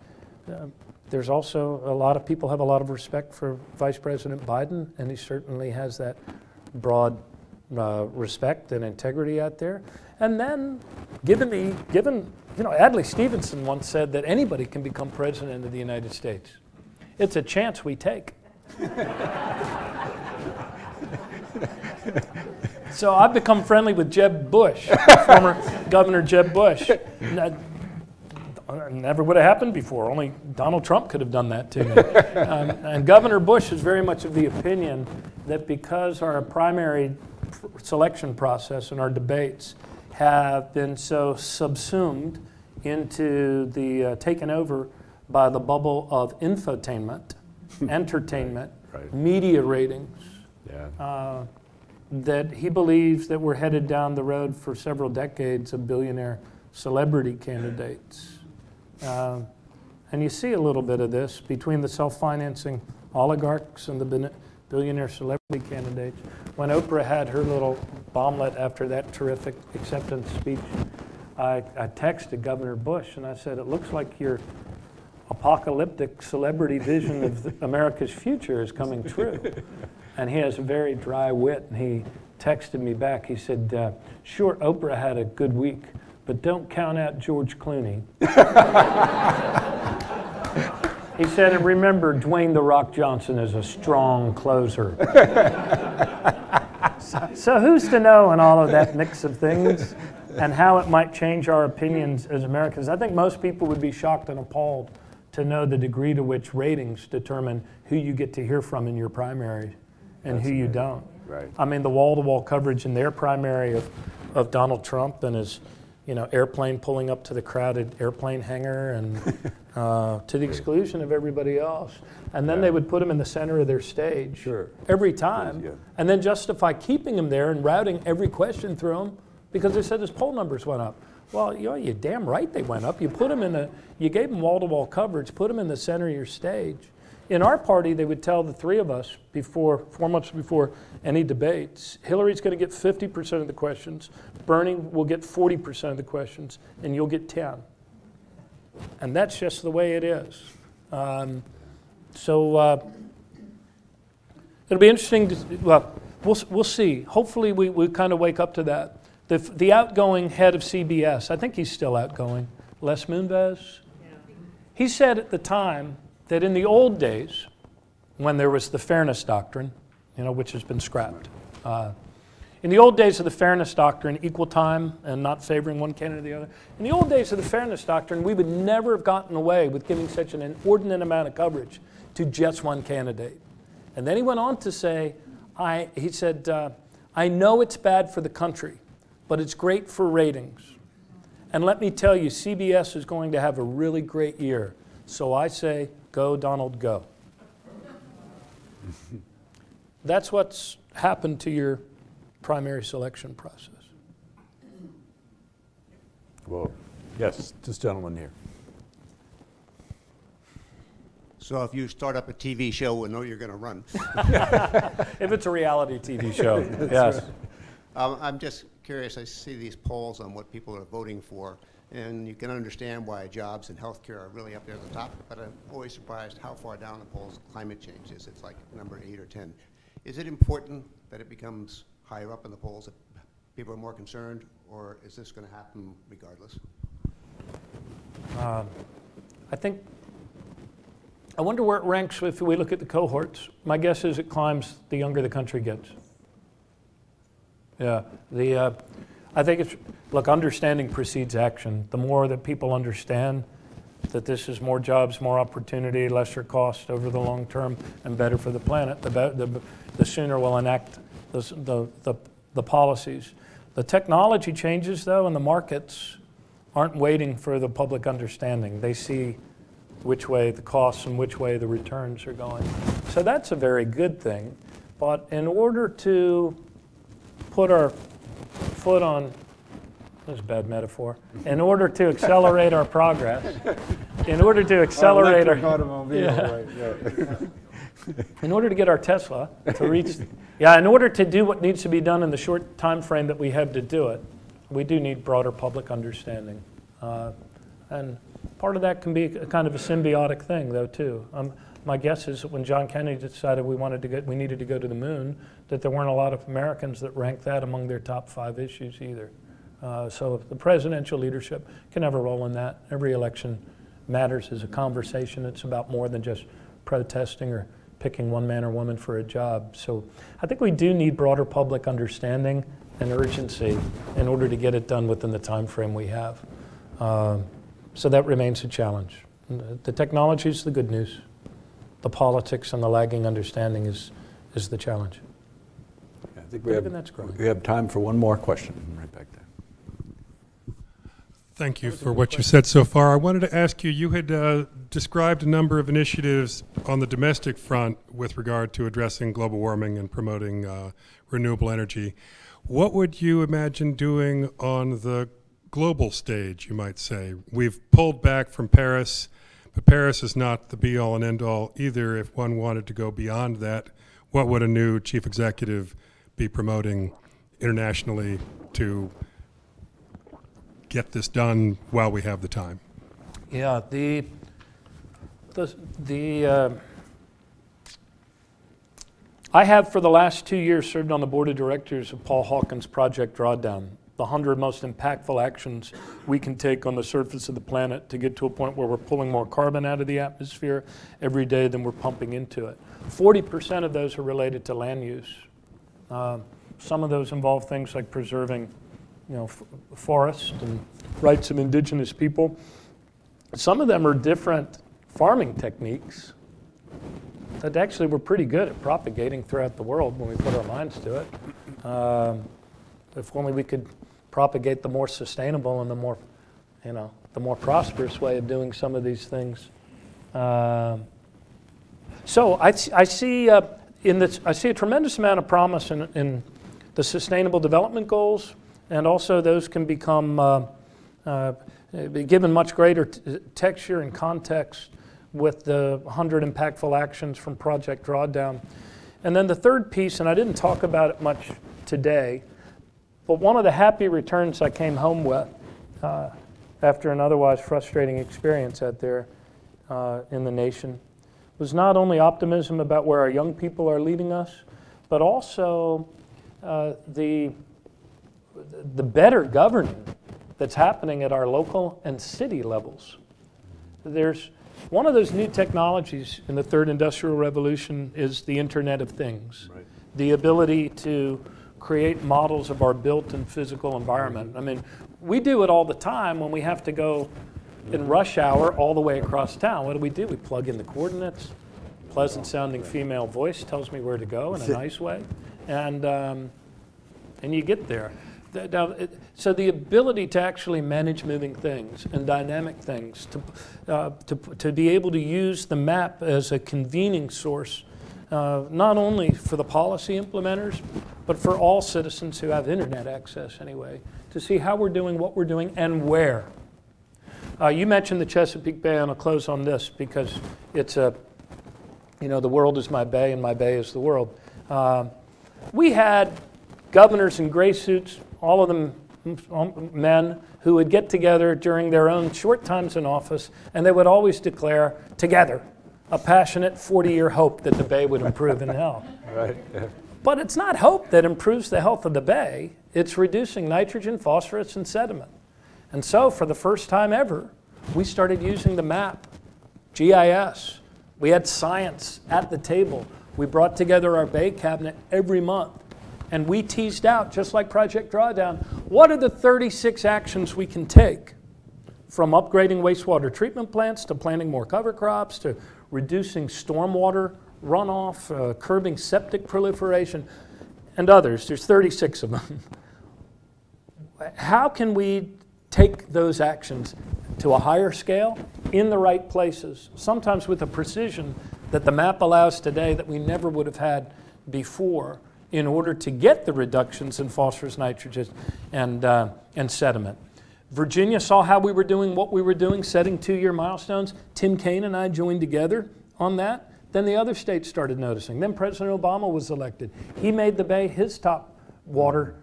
there's also a lot of people have a lot of respect for Vice President Biden, and he certainly has that broad respect and integrity out there. And then, given Adlai Stevenson once said that anybody can become president of the United States. It's a chance we take. So I've become friendly with Jeb Bush, former Governor Jeb Bush. Never would have happened before. Only Donald Trump could have done that to me. And Governor Bush is very much of the opinion that because our primary selection process and our debates have been so subsumed into the taken over by the bubble of infotainment, entertainment, right, media ratings, that he believes that we're headed down the road for several decades of billionaire celebrity candidates. And you see a little bit of this between the self-financing oligarchs and the billionaire celebrity candidates. When Oprah had her little bomblet after that terrific acceptance speech, I texted Governor Bush and I said, it looks like your apocalyptic celebrity vision of America's future is coming true. And he has a very dry wit, and he texted me back. He said, sure, Oprah had a good week, but don't count out George Clooney. He said, and remember, Dwayne "The Rock" Johnson is a strong closer. So who's to know in all of that mix of things and how it might change our opinions as Americans? I think most people would be shocked and appalled to know the degree to which ratings determine who you get to hear from in your primary and who you don't. Right. I mean, the wall-to-wall coverage in their primary of Donald Trump and his airplane pulling up to the crowded airplane hangar and to the exclusion of everybody else. And then they would put him in the center of their stage every time and then justify keeping him there and routing every question through him because they said his poll numbers went up. Well, you're damn right they went up. You put him you gave him wall-to-wall coverage, put him in the center of your stage. in our party, they would tell the three of us 4 months before any debates, Hillary's going to get 50% of the questions, Bernie will get 40% of the questions, and you'll get 10. And that's just the way it is. So it'll be interesting to, well, we'll see. Hopefully we kind of wake up to that. The outgoing head of CBS, I think he's still outgoing, Les Moonves, he said at the time that in the old days, when there was the fairness doctrine, which has been scrapped, in the old days of the fairness doctrine, equal time and not favoring one candidate or the other, in the old days of the fairness doctrine, we would never have gotten away with giving such an inordinate amount of coverage to just one candidate. And then he went on to say, he said, I know it's bad for the country, but it's great for ratings. And let me tell you, CBS is going to have a really great year. So I say, go, Donald, go. That's what's happened to your primary selection process. Well, yes, this gentleman here. So if you start up a TV show, we'll know you're going to run. If it's a reality TV show, yes. Right. I'm just curious. I see these polls on what people are voting for, and you can understand why jobs and healthcare are really up there at the top, but I'm always surprised how far down the polls climate change is. It's like number 8 or 10. Is it important that it becomes higher up in the polls, that people are more concerned, or is this going to happen regardless? I wonder where it ranks if we look at the cohorts. My guess is it climbs the younger the country gets. Yeah, I think it's, look, understanding precedes action. The more that people understand that this is more jobs, more opportunity, lesser cost over the long term, and better for the planet, the sooner we'll enact the policies. The technology changes, though, and the markets aren't waiting for the public understanding. They see which way the costs and which way the returns are going. So that's a very good thing. But in order to put our foot on, that's a bad metaphor, in order to accelerate our progress, in order to accelerate our automobile, yeah. Right, yeah. In order to get our Tesla to reach, yeah, in order to do what needs to be done in the short time frame that we have to do it, we do need broader public understanding. And part of that can be a kind of a symbiotic thing, though, too. My guess is that when John Kennedy decided we needed to go to the moon, that there weren't a lot of Americans that ranked that among their top 5 issues either. So the presidential leadership can have a role in that. Every election matters as a conversation. It's about more than just protesting or picking one man or woman for a job. So I think we do need broader public understanding and urgency in order to get it done within the time frame we have. So that remains a challenge. The technology is the good news. The politics and the lagging understanding is the challenge. I think we have time for one more question. Right back there. Thank you for what you said so far. I wanted to ask you, you had described a number of initiatives on the domestic front with regard to addressing global warming and promoting renewable energy. What would you imagine doing on the global stage, you might say? We've pulled back from Paris, but Paris is not the be-all and end-all either. If one wanted to go beyond that, what would a new chief executive be promoting internationally to get this done while we have the time? Yeah, I have for the last 2 years served on the board of directors of Paul Hawken's Project Drawdown, the 100 most impactful actions we can take on the surface of the planet to get to a point where we're pulling more carbon out of the atmosphere every day than we're pumping into it. 40% of those are related to land use. Some of those involve things like preserving forest and rights of indigenous people. Some of them are different farming techniques that actually we're pretty good at propagating throughout the world when we put our minds to it. If only we could propagate the more sustainable and the more prosperous way of doing some of these things. So I see a tremendous amount of promise in the Sustainable Development Goals, and also those can become given much greater texture and context with the 100 impactful actions from Project Drawdown. And then the third piece, and I didn't talk about it much today, but one of the happy returns I came home with after an otherwise frustrating experience out there in the nation was not only optimism about where our young people are leading us, but also the better governing that's happening at our local and city levels. There's one of those new technologies in the third industrial revolution is the Internet of Things. Right. The ability to create models of our built and physical environment. I mean, we do it all the time when we have to go in rush hour all the way across town. What do? We plug in the coordinates. Pleasant sounding female voice tells me where to go in a nice way. And you get there. So the ability to actually manage moving things and dynamic things, to be able to use the map as a convening source, not only for the policy implementers, but for all citizens who have internet access anyway, to see how we're doing, what we're doing, and where. You mentioned the Chesapeake Bay, and I'll close on this because it's the world is my bay and my bay is the world. We had governors in gray suits, all of them men, who would get together during their own short times in office, and they would always declare together a passionate 40-year hope that the bay would improve in health. Right. Yeah. But it's not hope that improves the health of the bay, it's reducing nitrogen, phosphorus, and sediment. And so for the first time ever, we started using the map, GIS. We had science at the table. We brought together our bay cabinet every month. And we teased out, just like Project Drawdown, what are the 36 actions we can take? From upgrading wastewater treatment plants to planting more cover crops to reducing stormwater runoff, curbing septic proliferation, and others. There's 36 of them. How can we take those actions to a higher scale in the right places, sometimes with a precision that the map allows today that we never would have had before, in order to get the reductions in phosphorus, nitrogen, and sediment. Virginia saw how we were doing what we were doing, setting 2-year milestones. Tim Kaine and I joined together on that. Then the other states started noticing. Then President Obama was elected. He made the Bay his top water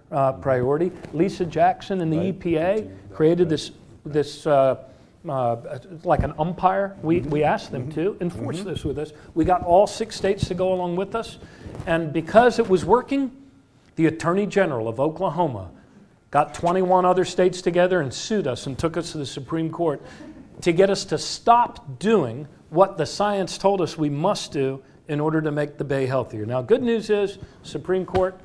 priority. Lisa Jackson and the EPA created this like an umpire. We asked them to enforce this with us. We got all 6 states to go along with us. And because it was working, the Attorney General of Oklahoma got 21 other states together and sued us and took us to the Supreme Court to get us to stop doing what the science told us we must do in order to make the Bay healthier. Now, good news is Supreme Court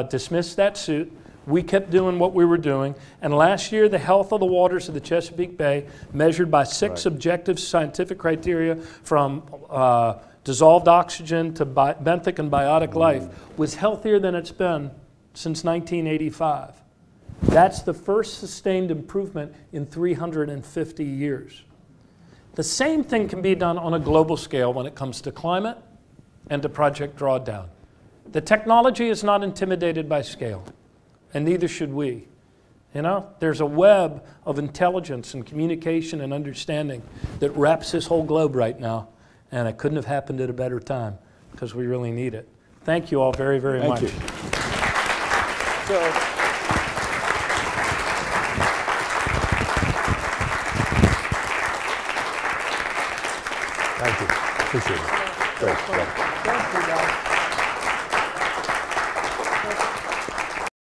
dismissed that suit. We kept doing what we were doing. And last year, the health of the waters of the Chesapeake Bay, measured by 6 objective scientific criteria from dissolved oxygen to benthic and biotic life, was healthier than it's been since 1985. That's the first sustained improvement in 350 years. The same thing can be done on a global scale when it comes to climate and to Project Drawdown. The technology is not intimidated by scale, and neither should we. You know, there's a web of intelligence and communication and understanding that wraps this whole globe right now, and it couldn't have happened at a better time because we really need it. Thank you all very, very much. Thank you. Thank you. Appreciate it. Great.